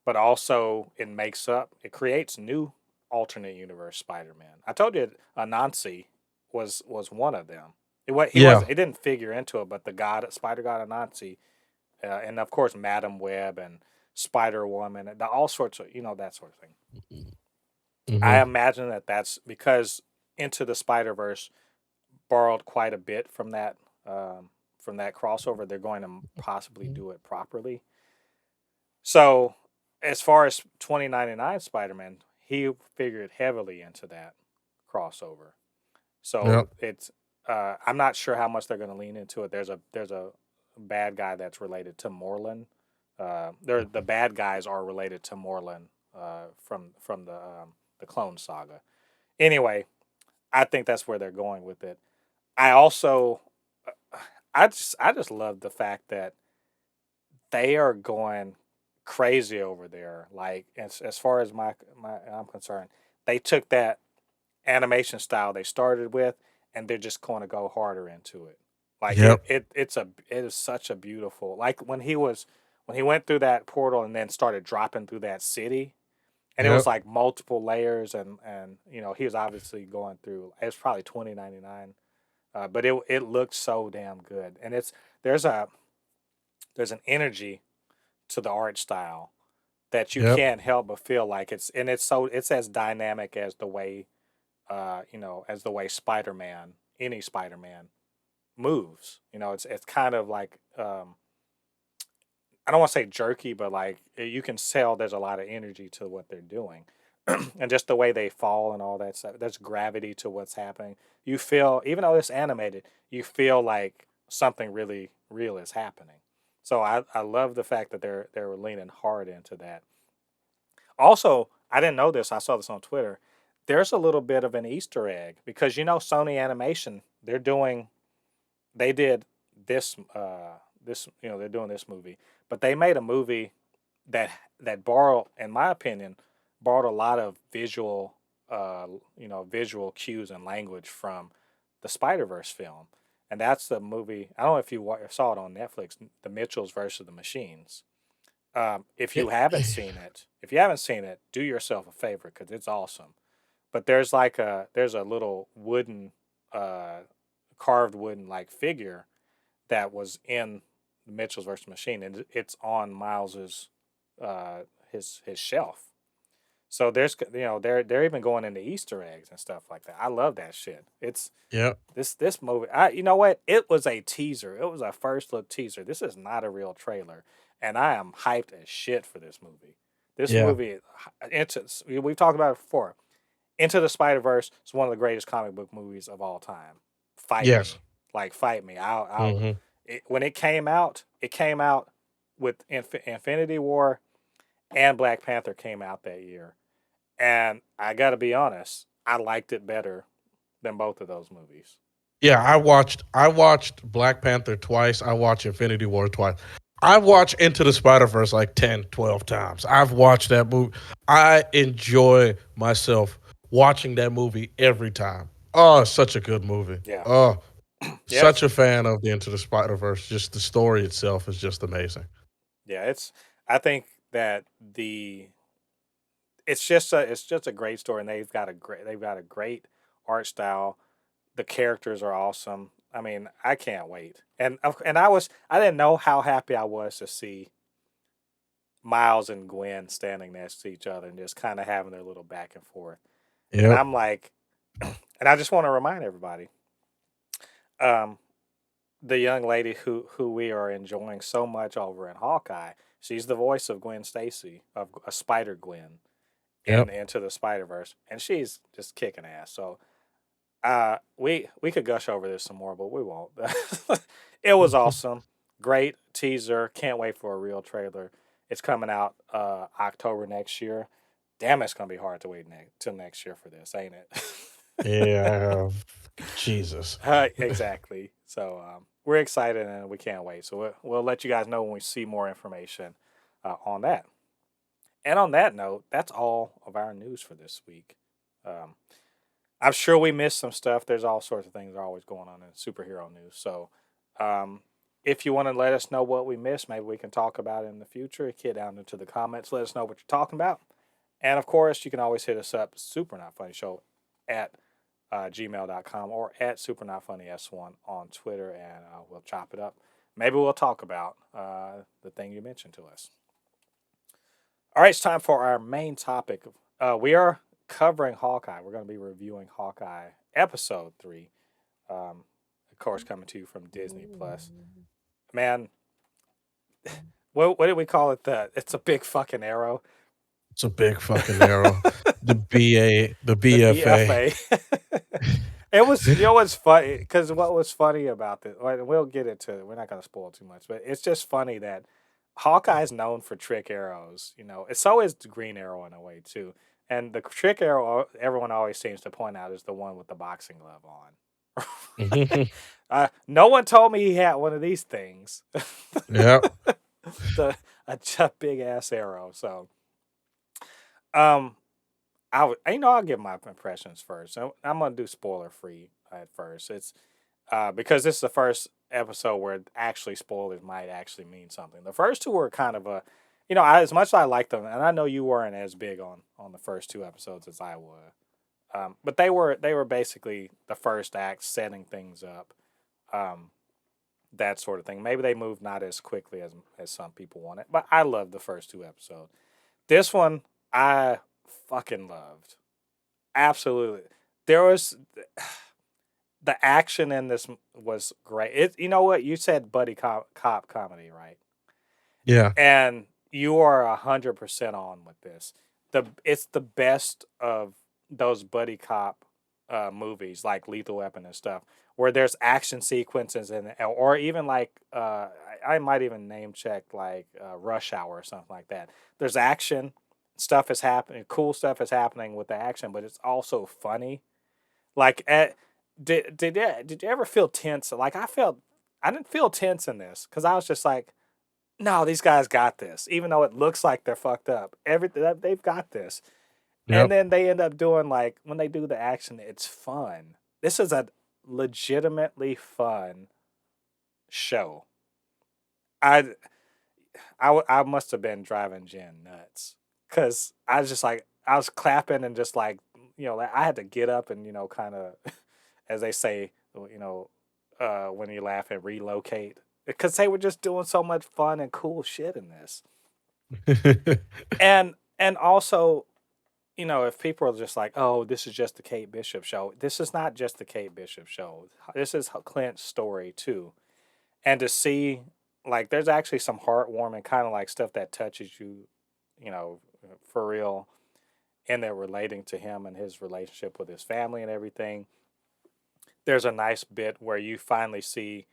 but also it creates new alternate universe Spider-Man. I told you Anansi was one of them. Yeah. It didn't figure into it, but the God Spider God Anansi, and of course Madam Web and Spider Woman, and all sorts of that sort of thing. I Hmm. imagine that's because Into the Spider Verse borrowed quite a bit from that crossover. They're going to possibly do it properly. So, as far as 2099 Spider Man, he figured heavily into that crossover. So Yep. it's I'm not sure how much they're going to lean into it. There's a bad guy that's related to Moreland. The bad guys are related to Moreland from the Clone Saga. Anyway, I think that's where they're going with it. I also I just love the fact that they are going crazy over there. Like as far as my I'm concerned, they took that animation style they started with, and they're just going to go harder into it. Like Yep. it is such a beautiful, like when he went through that portal and then started dropping through that city, and it was Yep. like multiple layers, and he was obviously going through. It's probably 2099, but it looked so damn good, and there's a there's an energy to the art style that you Yep. can't help but feel like it's as dynamic as the way as the way Spider-Man, any Spider-Man moves. It's kind of like I don't want to say jerky, but like you can tell there's a lot of energy to what they're doing. And just the way they fall and all that stuff. There's gravity to what's happening. You feel, even though it's animated, you feel like something really real is happening. So I love the fact that they're leaning hard into that. Also, I didn't know this. I saw this on Twitter. There's a little bit of an Easter egg because Sony Animation, they did this they're doing this movie, but they made a movie that borrowed, in my opinion, borrowed a lot of visual cues and language from the Spider-Verse film. And that's the movie. I don't know if you saw it on Netflix, The Mitchells versus the Machines. If you haven't seen it, do yourself a favor because it's awesome. But there's a little uh, carved wooden like figure that was in the Mitchell's versus Machine, and it's on Miles's uh, his shelf. So they're even going into Easter eggs and stuff like that. I love that shit. It's Yep. this movie. You know what? It was a teaser. It was a first look teaser. This is not a real trailer, and I am hyped as shit for this movie. This Yeah. movie, we've talked about it before. Into the Spider Verse is one of the greatest comic book movies of all time. Fight Yes. me, like fight me. Hmm. When it came out with Infinity War and Black Panther came out that year, and I got to be honest, I liked it better than both of those movies. Yeah, I watched Black Panther twice. I watched Infinity War twice. I've watched Into the Spider-Verse like 10, 12 times. I've watched that movie. I enjoy myself watching that movie every time. Oh, it's such a good movie. Yeah, Oh, such yes, a fan of the Into the Spider-Verse. Just the story itself is just amazing. yeah. I think that it's just a great story, and they've got a great art style. The characters are awesome. I mean, I can't wait. And I didn't know how happy I was to see Miles and Gwen standing next to each other and just kind of having their little back and forth. And Yep. I'm like, and I just want to remind everybody, um, the young lady who we are enjoying so much over in Hawkeye, she's the voice of Gwen Stacy of a Spider Gwen in Yep. Into the Spider Verse, and she's just kicking ass. So we could gush over this some more, but we won't. It was awesome. Great teaser. Can't wait for a real trailer. It's coming out October next year. Damn, it's gonna be hard to wait till next year for this, ain't it? Yeah. Jesus. Exactly. So we're excited and we can't wait. So we'll let you guys know when we see more information on that. And on that note, that's all of our news for this week. Um, I'm sure we missed some stuff. There's all sorts of things that are always going on in superhero news. So, um, if you want to let us know what we missed, maybe we can talk about it in the future. Get down into the comments. Let us know what you're talking about. And of course, you can always hit us up, Super Not Funny Show at gmail.com or at Super Not Funny S1 on Twitter, and we'll chop it up. Maybe we'll talk about the thing you mentioned to us. All right, it's time for our main topic. We are covering Hawkeye. We're going to be reviewing Hawkeye episode 3. Of course, coming to you from Disney Plus. Man, what did we call it? It's a big fucking arrow. It's a big fucking arrow. The BFA. The BFA. It was, you know what's funny? Because what was funny about this, we'll get into it. We're not going to spoil too much, but it's just funny that Hawkeye's known for trick arrows. You know, so is the Green Arrow in a way too. And the trick arrow everyone always seems to point out is the one with the boxing glove on. No one told me he had one of these things. Yeah. A big ass arrow. So, I'll give my impressions first. I'm gonna do spoiler free at first. It's because this is the first episode where actually spoilers might actually mean something. The first two were kind of as much as I liked them, and I know you weren't as big on the first two episodes as I was, but they were basically the first act setting things up, that sort of thing. Maybe they moved not as quickly as some people wanted, but I loved the first two episodes. This one I fucking loved. Absolutely. There was the action in this was great. You know what? You said buddy cop comedy, right? Yeah. And you are 100% on with this. It's the best of those buddy cop movies like Lethal Weapon and stuff, where there's action sequences or even like I might even name check like Rush Hour or something like that. There's action. Stuff is happening, cool stuff is happening with the action, but it's also funny. Like, did you ever feel tense? Like I didn't feel tense in this because I was just like, no, these guys got this. Even though it looks like they're fucked up, they've got this. Yep. And then they end up doing like when they do the action, it's fun. This is a legitimately fun show. I must have been driving Jen nuts. Because I was just like, I was clapping and just like, I had to get up and, kind of, as they say, when you laugh and relocate. Because they were just doing so much fun and cool shit in this. and also, if people are just like, oh, this is just the Kate Bishop show. This is not just the Kate Bishop show. This is Clint's story too. And to see, like, there's actually some heartwarming kind of like stuff that touches you, for real, and they're relating to him and his relationship with his family and everything. There's a nice bit where you finally see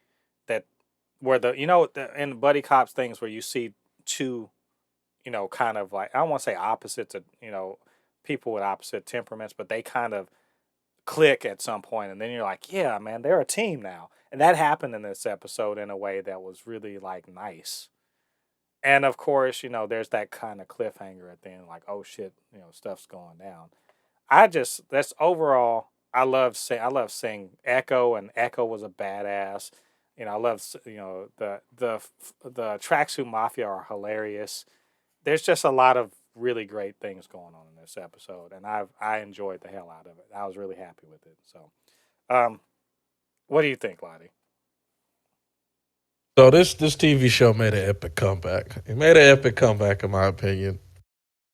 that where in buddy cops things where you see two, kind of like, I don't want to say opposites of, people with opposite temperaments, but they kind of click at some point, and then you're like, yeah, man, they're a team now. And that happened in this episode in a way that was really like nice. And of course, there's that kind of cliffhanger at the end, like, oh shit, stuff's going down. That's overall, I love seeing Echo, and Echo was a badass. I love, the Tracksuit Mafia are hilarious. There's just a lot of really great things going on in this episode, and I enjoyed the hell out of it. I was really happy with it. So, what do you think, Ladi? So this TV show made an epic comeback. It made an epic comeback, in my opinion.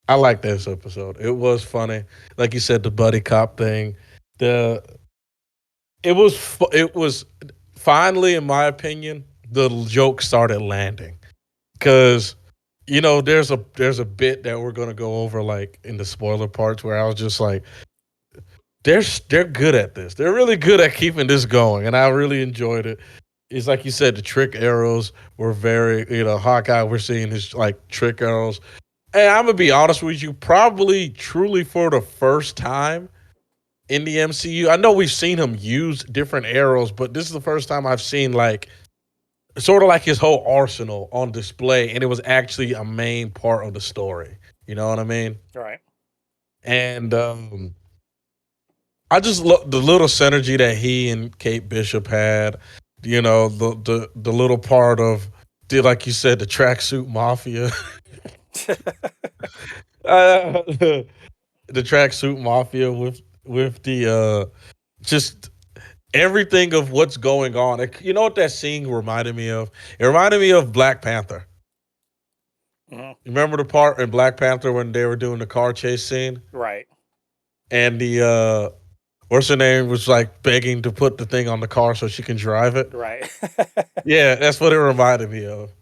I like this episode. It was funny, like you said, the buddy cop thing. It was finally, in my opinion, the joke started landing because there's a bit that we're gonna go over like in the spoiler parts where I was just like, they're good at this. They're really good at keeping this going, and I really enjoyed it. It's like you said, the trick arrows were very, Hawkeye, we're seeing his like trick arrows. And I'm going to be honest with you, probably truly for the first time in the MCU. I know we've seen him use different arrows, but this is the first time I've seen like sort of like his whole arsenal on display. And it was actually a main part of the story. You know what I mean? Right. And I just love the little synergy that he and Kate Bishop had. the little part of like you said, the tracksuit mafia, the tracksuit mafia with the just everything of what's going on. You know what that scene reminded me of? It reminded me of Black Panther. Mhm. Remember the part in Black Panther when they were doing the car chase scene, Right. and the what's her name was like begging to put the thing on the car so she can drive it. Right. Yeah, that's what it reminded me of.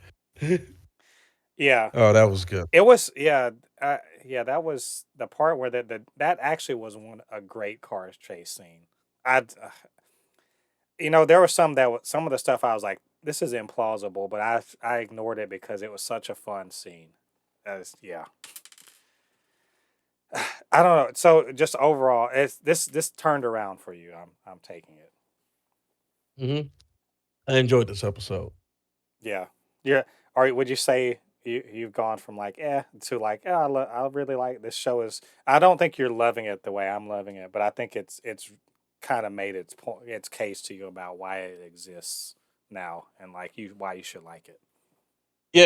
Yeah. Oh, that was good. It was, yeah, yeah, that was the part where that actually was a great car chase scene. I there was some of the stuff I was like, this is implausible, but I ignored it because it was such a fun scene. Yeah. I don't know. So just overall, it's this turned around for you. I'm taking it. Hmm. I enjoyed this episode. Yeah. Yeah. Or would you say you've gone from like to like I really like this show is I don't think you're loving it the way I'm loving it, but I think it's kind of made its point its case to you about why it exists now and like you why you should like it. Yeah,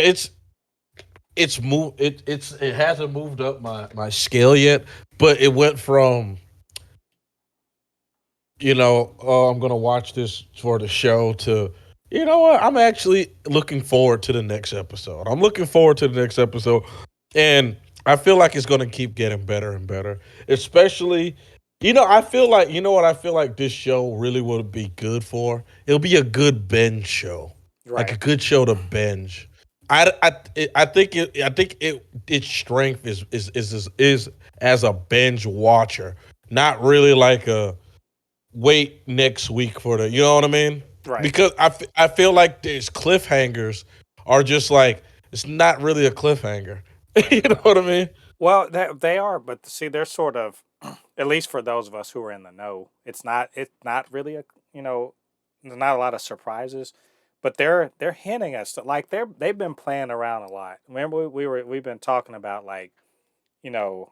it hasn't moved up my scale yet, but it went from oh, I'm gonna watch this for the show to you know what, I'm actually looking forward to the next episode. I'm looking forward to the next episode, and I feel like it's gonna keep getting better and better. Especially, I feel like what I feel like this show really would be good for. It'll be a good binge show, like a Right. good show to binge. I think its strength is as a binge watcher, not really like a wait next week for the, you know what I mean? Right. Because I feel like these cliffhangers are just like it's not really a cliffhanger. You know what I mean? Well, they are, but see, they're sort of, at least for those of us who are in the know, it's not really a there's not a lot of surprises, but they're hinting us to, like they've been playing around a lot. Remember we've been talking about like you know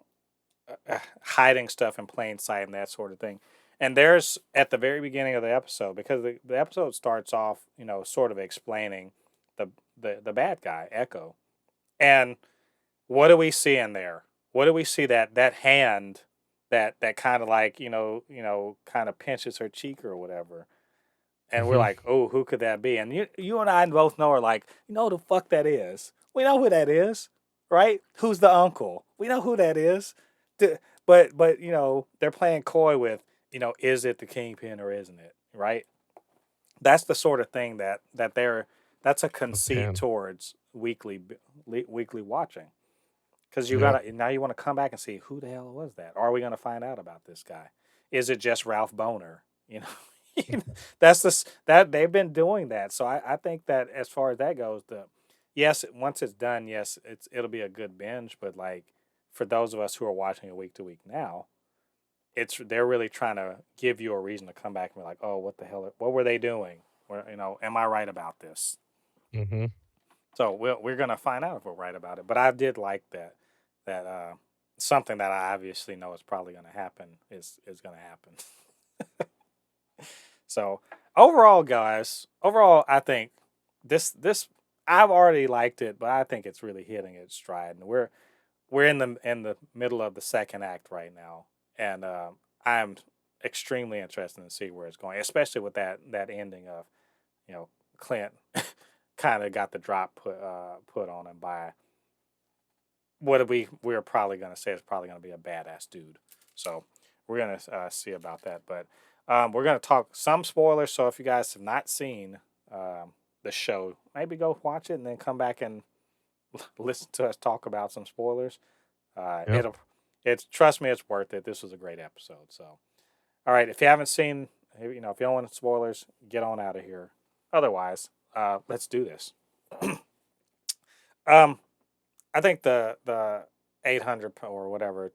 hiding stuff in plain sight and that sort of thing. And there's at the very beginning of the episode because the episode starts off sort of explaining the the bad guy Echo and what do we see in there? What do we see that hand that kind of like kind of pinches her cheek or whatever, and we're Hmm. like, oh, who could that be? And you and I both know are like, who the fuck that is? We know who that is, right? Who's the uncle? We know who that is. D- but they're playing coy with is it the kingpin or isn't it? Right? That's the sort of thing that's a conceit Man, towards weekly watching. Because you yep. gotta now you want to come back and see who the hell was that? Are we gonna find out about this guy? Is it just Ralph Boner? That's that they've been doing that. So I think that as far as that goes, yes, once it's done, yes, it'll be a good binge. But like for those of us who are watching it week to week now, they're really trying to give you a reason to come back and be like, oh, what the hell? What were they doing? Am I right about this? Hmm. So we're gonna find out if we're right about it. But I did like that something that I obviously know is probably gonna happen is gonna happen. So overall, guys, I think this I've already liked it, but I think it's really hitting its stride, and we're in the middle of the second act right now, and I'm extremely interested to see where it's going, especially with that ending of you know Clint kind of got the drop put on him by what we're probably going to say is probably going to be a badass dude. So we're going to see about that. But we're going to talk some spoilers. So if you guys have not seen the show, maybe go watch it and then come back and listen to us talk about some spoilers. Yep. It's trust me, it's worth it. This was a great episode. So all right, if you haven't seen, if you don't want spoilers, get on out of here. Otherwise, let's do this. um, I think the 800 or whatever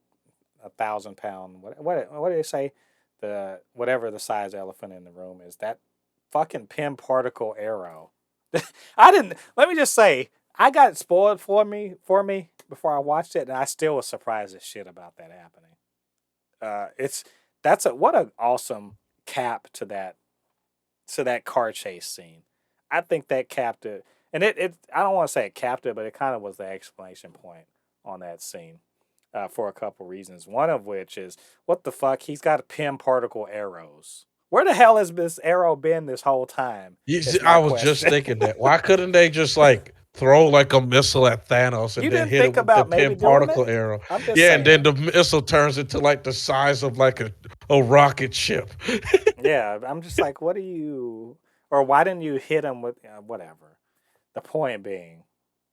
1,000 pound what do they say the whatever the size elephant in the room is that fucking Pym particle arrow. I didn't. Let me just say I got spoiled for me before I watched it, and I still was surprised as shit about that happening. It's that's a what an awesome cap to to that car chase scene. I think that capped it, and it I don't want to say it capped it, but it kind of was the exclamation point on that scene. For a couple reasons. One of which is, what the fuck? He's got Pym particle arrows. Where the hell has this arrow been this whole time? You see, Is I my was just question. thinking that. Why couldn't they just like throw like a missile at Thanos and You then didn't hit it think with the about maybe pin doing particle that? arrow? I'm just Yeah, and then saying. the missile turns into like the size of like a rocket ship. Yeah, I'm just like, what do you, or why didn't you hit him with whatever? The point being,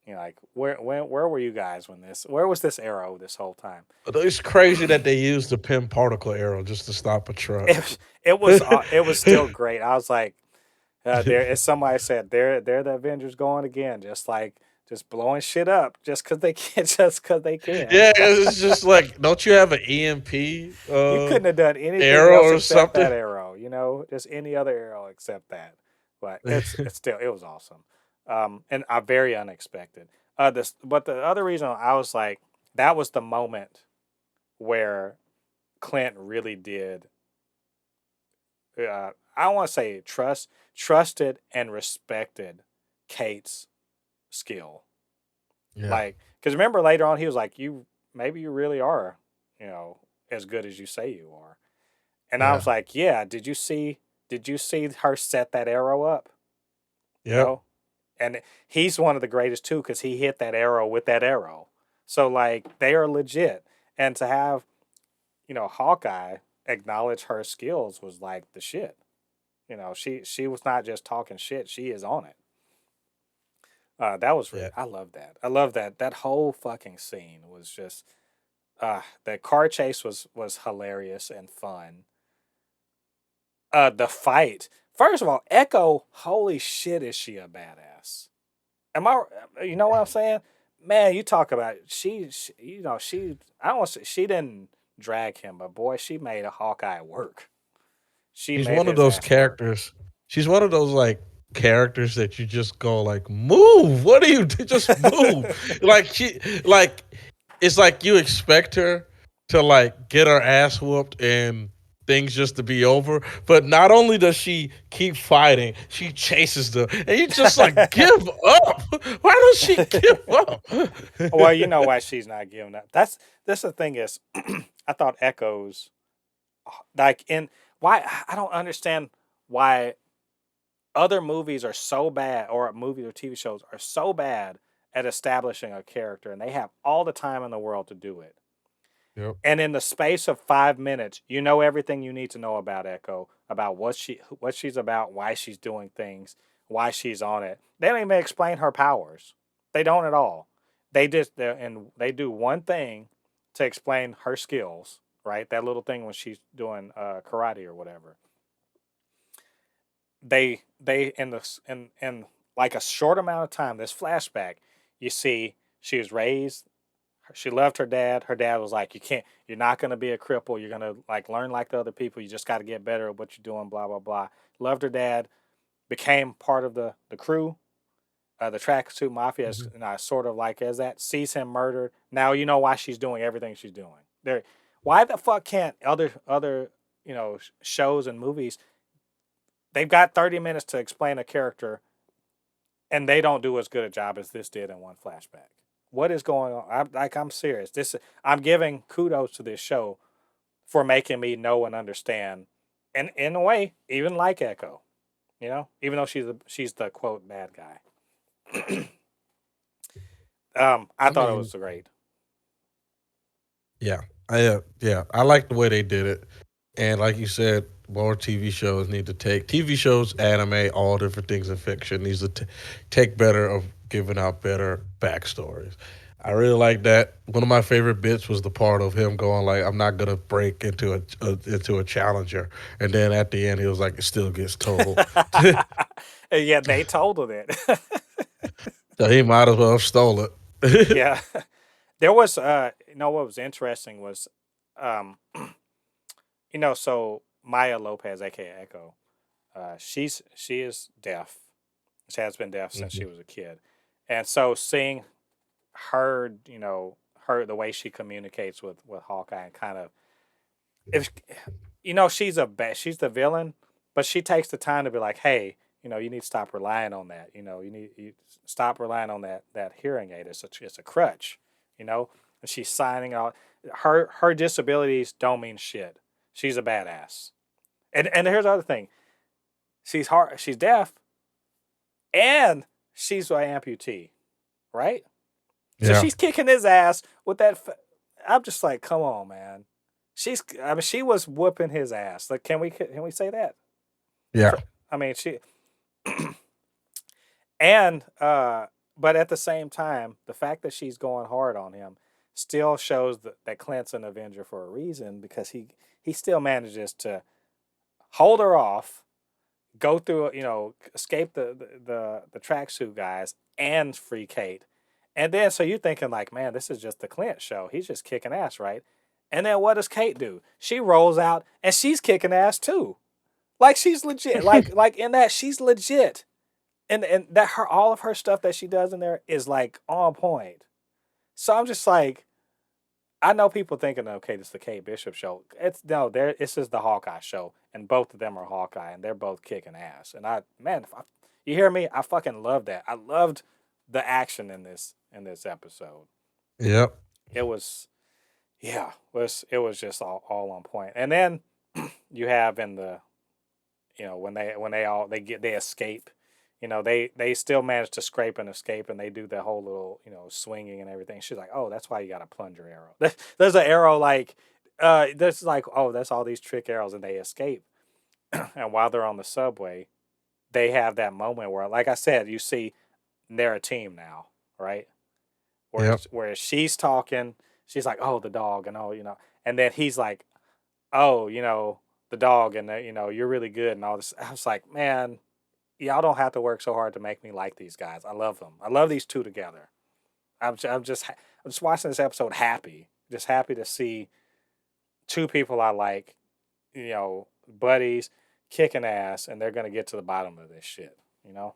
like where were you guys when where was this arrow this whole time? It's crazy that they used the pin particle arrow just to stop a truck. It was still great. I was like, there, as somebody said, they're the Avengers going again, just blowing shit up just because they can, just because they can. Yeah, it's just like, don't you have an EMP You couldn't have done anything arrow else or except something? that arrow, just any other arrow except that. But it's still, it was awesome, and very unexpected. But the other reason I was like, that was the moment where Clint really did. I don't want to say trusted and respected Kate's skill. Yeah, Like, because remember later on, he was like, maybe you really are, you know, as good as you say you are. And I yeah, was like, yeah, did you see her set that arrow up? You yep, know? And he's one of the greatest too, because he hit that arrow with that arrow. So like they are legit. And to have, Hawkeye acknowledge her skills was like the shit. She was not just talking shit, she is on it. That was yeah. really, I love that. I love that. That whole fucking scene was just the car chase was hilarious and fun. The fight. First of all, Echo, holy shit, is she a badass? Am I? You know what I'm saying? Man, you talk about she. I don't want to say she didn't drag him, but boy, she made a Hawkeye work. She She's made one of his those ass work. characters. She's one of those like characters that you just go like, move. What are you? Just move. Like like it's like you expect her to like get her ass whooped and things just to be over. But not only does she keep fighting, she chases them, and you just like give up. Why don't she give up? Well, you know why she's not giving up. That's the thing is, I thought Echoes like in why I don't understand why other movies are so bad, or movies or TV shows are so bad at establishing a character, and they have all the time in the world to do it. Yep. And in the space of 5 minutes, you know everything you need to know about Echo, about what she's about, why she's doing things, why she's on it. They don't even explain her powers. They don't at all. And they do one thing to explain her skills, right? That little thing when she's doing karate or whatever. They in like a short amount of time, this flashback, you see she was raised, she loved her dad. Her dad was like, you're not going to be a cripple. You're going to like learn like the other people. You just got to get better at what you're doing, blah, blah, blah. Loved her dad, became part of the crew, the tracksuit mafia, Mhm. sort of like as that, sees him murdered. Now you know why she's doing everything she's doing. Why the fuck can't other, shows and movies, they've got 30 minutes to explain a character and they don't do as good a job as this did in one flashback. What is going on? I'm serious. I'm giving kudos to this show for making me know and understand, and in a way, even like Echo. Even though she's the quote bad guy. I I thought it mean, was great. yeah, yeah, I like the way they did it, and like you said, more TV shows need to take TV shows, anime, all different things in fiction needs to take better of giving out better backstories. I really like that. One of my favorite bits was the part of him going like, "I'm not gonna break into into a challenger," and then at the end he was like, "It still gets told." Yeah, they totaled it. So he might as well have stole it. Yeah, there was. What was interesting was, um, so Maya Lopez, aka Echo, she is deaf. She has been deaf since she Mhm. was a kid, and so seeing her, her the way she communicates with Hawkeye, and kind of, if she's she's the villain, but she takes the time to be like, hey, you need to stop relying on that. You stop relying on that hearing aid. It's a crutch. And she's signing out. Her disabilities don't mean shit. She's a badass. And here's the other thing. She's deaf, and she's an amputee, right? So Yeah. she's kicking his ass with that. I'm just like, come on, man. She was whooping his ass. Like, can we say that? Yeah. I mean, she and but at the same time, the fact that she's going hard on him still shows that Clint's an Avenger for a reason, because he still manages to hold her off, go through, escape the tracksuit guys and free Kate. And then so you're thinking like, man, this is just the Clint show. He's just kicking ass, right? And then what does Kate do? She rolls out and she's kicking ass too. Like she's legit. Like in that she's legit. And that all of her stuff that she does in there is like on point. So I'm just like, I know people thinking, okay, this is the Kate Bishop show. This is the Hawkeye show, and both of them are Hawkeye, and they're both kicking ass. And you hear me? I fucking love that. I loved the action in this episode. Yep. It was, yeah, it was just all on point. And then you have in the, when they escape. They still manage to scrape and escape, and they do the whole little, swinging and everything. She's like, oh, that's why you got a plunger arrow. There's an arrow like, there's like, oh, that's all these trick arrows, and they escape. And while they're on the subway, they have that moment where, like I said, you see they're a team now, right? Yep. Where she's talking, she's like, oh, the dog, and and then he's like, oh, the dog, and you're really good, and all this. I was like, man, y'all don't have to work so hard to make me like these guys. I love them. I love these two together. I'm just watching this episode happy, just happy to see two people I like, buddies kicking ass, and they're gonna get to the bottom of this shit. I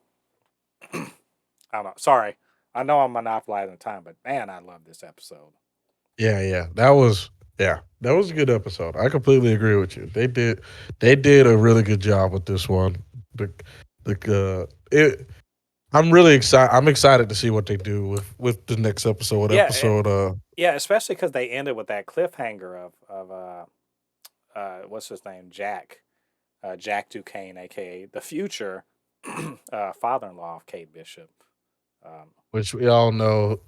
don't know. Sorry, I know I'm monopolizing time, but man, I love this episode. Yeah. That was a good episode. I completely agree with you. They did a really good job with this one. I'm really excited. I'm excited to see what they do with the next episode. Yeah, especially because they ended with that cliffhanger of what's his name, Jack Duquesne, aka the future father-in-law of Kate Bishop. Which we all know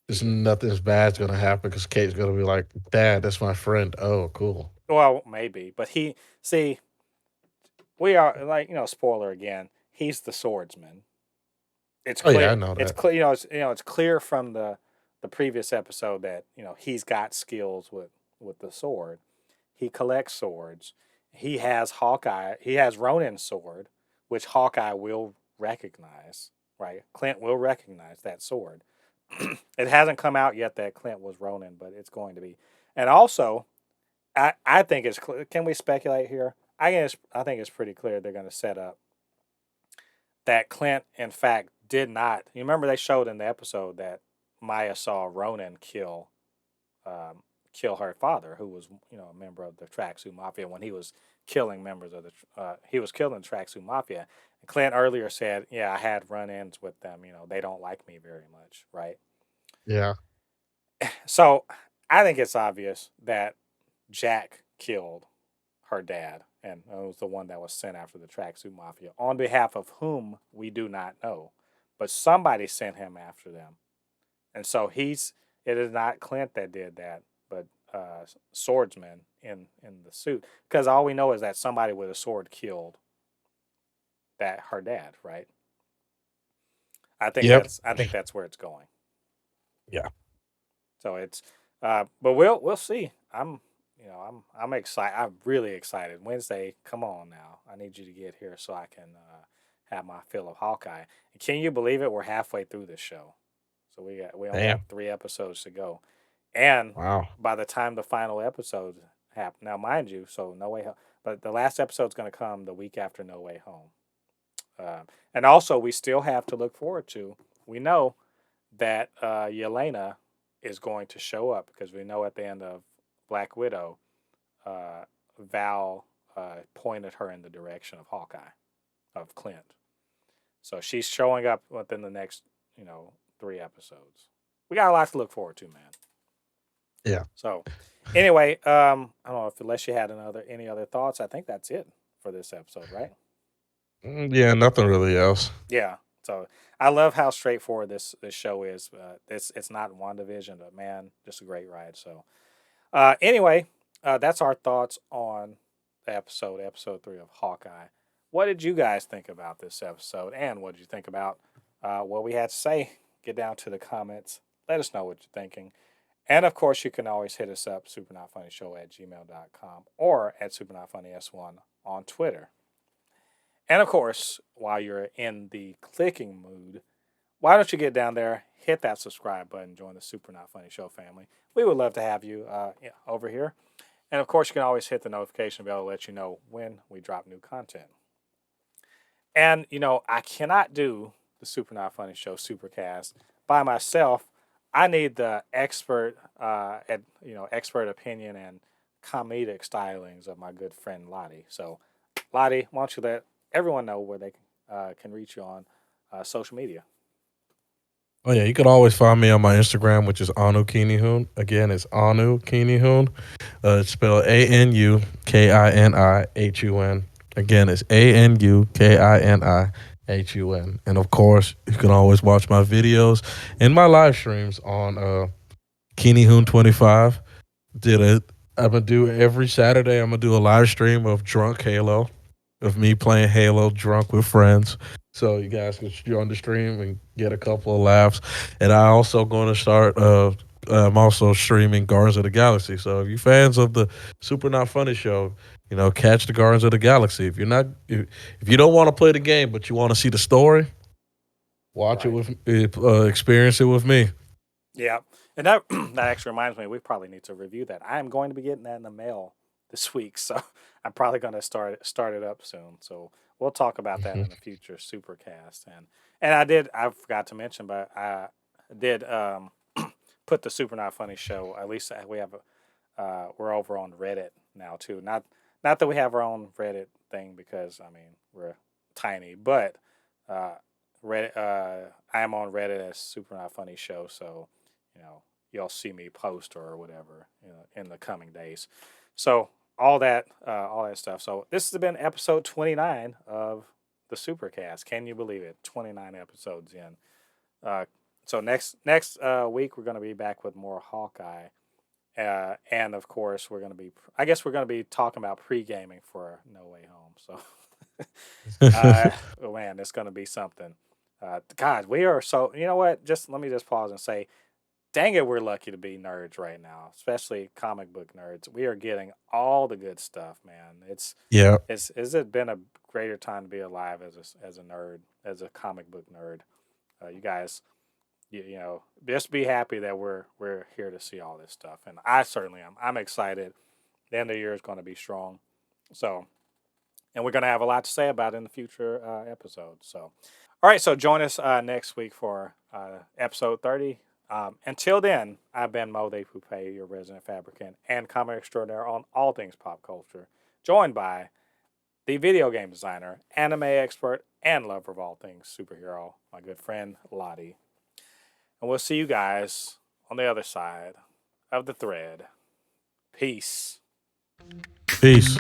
is nothing bad's gonna happen because Kate's gonna be like, "Dad, that's my friend." Oh, cool. Well, maybe, but we are like, spoiler again. He's the swordsman. It's Oh clear. yeah, I know It's that. clear. It's clear from the previous episode that he's got skills with the sword. He collects swords. He has Hawkeye. He has Ronin's sword, which Hawkeye will recognize. Right, Clint will recognize that sword. It hasn't come out yet that Clint was Ronin, but it's going to be. And also, I think it's clear. Can we speculate here? I think it's pretty clear they're going to set up that Clint, in fact, did not. You remember they showed in the episode that Maya saw Ronin kill her father, who was a member of the Tracksuit Mafia, when he was killing members of he was killing the Tracksuit Mafia. And Clint earlier said, "Yeah, I had run-ins with them. They don't like me very much, right?" Yeah. So I think it's obvious that Jack killed her dad, and it was the one that was sent after the Tracksuit Mafia, on behalf of whom we do not know, but somebody sent him after them, and so it is not Clint that did that, but swordsman in the suit, because all we know is that somebody with a sword killed her dad, right? Yep. I think that's where it's going. Yeah. So it's, but we'll see. I'm excited. I'm really excited. Wednesday, come on now. I need you to get here so I can have my fill of Hawkeye. And can you believe it? We're halfway through this show, so we only have Damn. 3 episodes to go. And Wow. by the time the final episode happen, now mind you, so No Way Home, but the last episode's going to come the week after No Way Home. And also, we still have to look forward to. We know that Yelena is going to show up, because we know at the end of Black Widow, Val pointed her in the direction of Hawkeye, of Clint. So she's showing up within the next, 3 episodes. We got a lot to look forward to, man. Yeah. So, anyway, I don't know if unless you had any other thoughts. I think that's it for this episode, right? Yeah, nothing really else. Yeah. So I love how straightforward this show is. It's not WandaVision, but man, just a great ride. So, anyway, that's our thoughts on the episode 3 of Hawkeye. What did you guys think about this episode, and what did you think about what we had to say? Get down to the comments. Let us know what you're thinking. And of course, you can always hit us up, supernotfunnyshow@gmail.com or at supernotfunnys1 on Twitter. And of course, while you're in the clicking mood, why don't you get down there, hit that subscribe button, join the Super Not Funny Show family. We would love to have you over here. And of course, you can always hit the notification bell to let you know when we drop new content. And, I cannot do the Super Not Funny Show Supercast by myself. I need the expert opinion and comedic stylings of my good friend Ladi. So, Ladi, why don't you let everyone know where they can reach you on social media? Oh yeah, you can always find me on my Instagram, which is Anu Kinihun. Again, it's Anu Kinihun. It's spelled ANUKINIHUN. Again, it's ANUKINIHUN. And of course, you can always watch my videos and my live streams on Kinihun25. I'm gonna do every Saturday. I'm gonna do a live stream of Drunk Halo, of me playing Halo drunk with friends. So you guys can join the stream and get a couple of laughs. And I also going to start. I'm also streaming Guardians of the Galaxy. So if you're fans of the Super Not Funny Show, catch the Guardians of the Galaxy. If you don't want to play the game but you want to see the story, watch Right. it with experience it with me. Yeah. And that actually reminds me, we probably need to review that. I am going to be getting that in the mail this week, so I'm probably going to start it up soon. So we'll talk about that in a future supercast. And I forgot to mention, but I did put the Super Not Funny Show. At least we have we're over on Reddit now too. Not that we have our own Reddit thing because we're tiny, but Reddit. I am on Reddit as Super Not Funny Show, so you'll see me post or whatever in the coming days. So all that stuff. So this has been episode 29 of the Supercast. Can you believe it? 29 episodes in. So next week we're going to be back with more Hawkeye, and of course we're going to be talking about pre-gaming for No Way Home. So, man, it's going to be something. God, we are so. You know what? Let me pause and say, dang it, we're lucky to be nerds right now, especially comic book nerds. We are getting all the good stuff, man. Has it been a greater time to be alive as a nerd, as a comic book nerd? You guys, just be happy that we're here to see all this stuff, and I certainly am. I'm excited. The end of the year is going to be strong, so, and we're going to have a lot to say about it in the future episodes. So, all right, so join us next week for episode 30. Until then, I've been Mo the Poupée, your resident fabricant and comic extraordinaire on all things pop culture, joined by the video game designer, anime expert, and lover of all things superhero, my good friend Ladi. And we'll see you guys on the other side of the thread. Peace. Peace.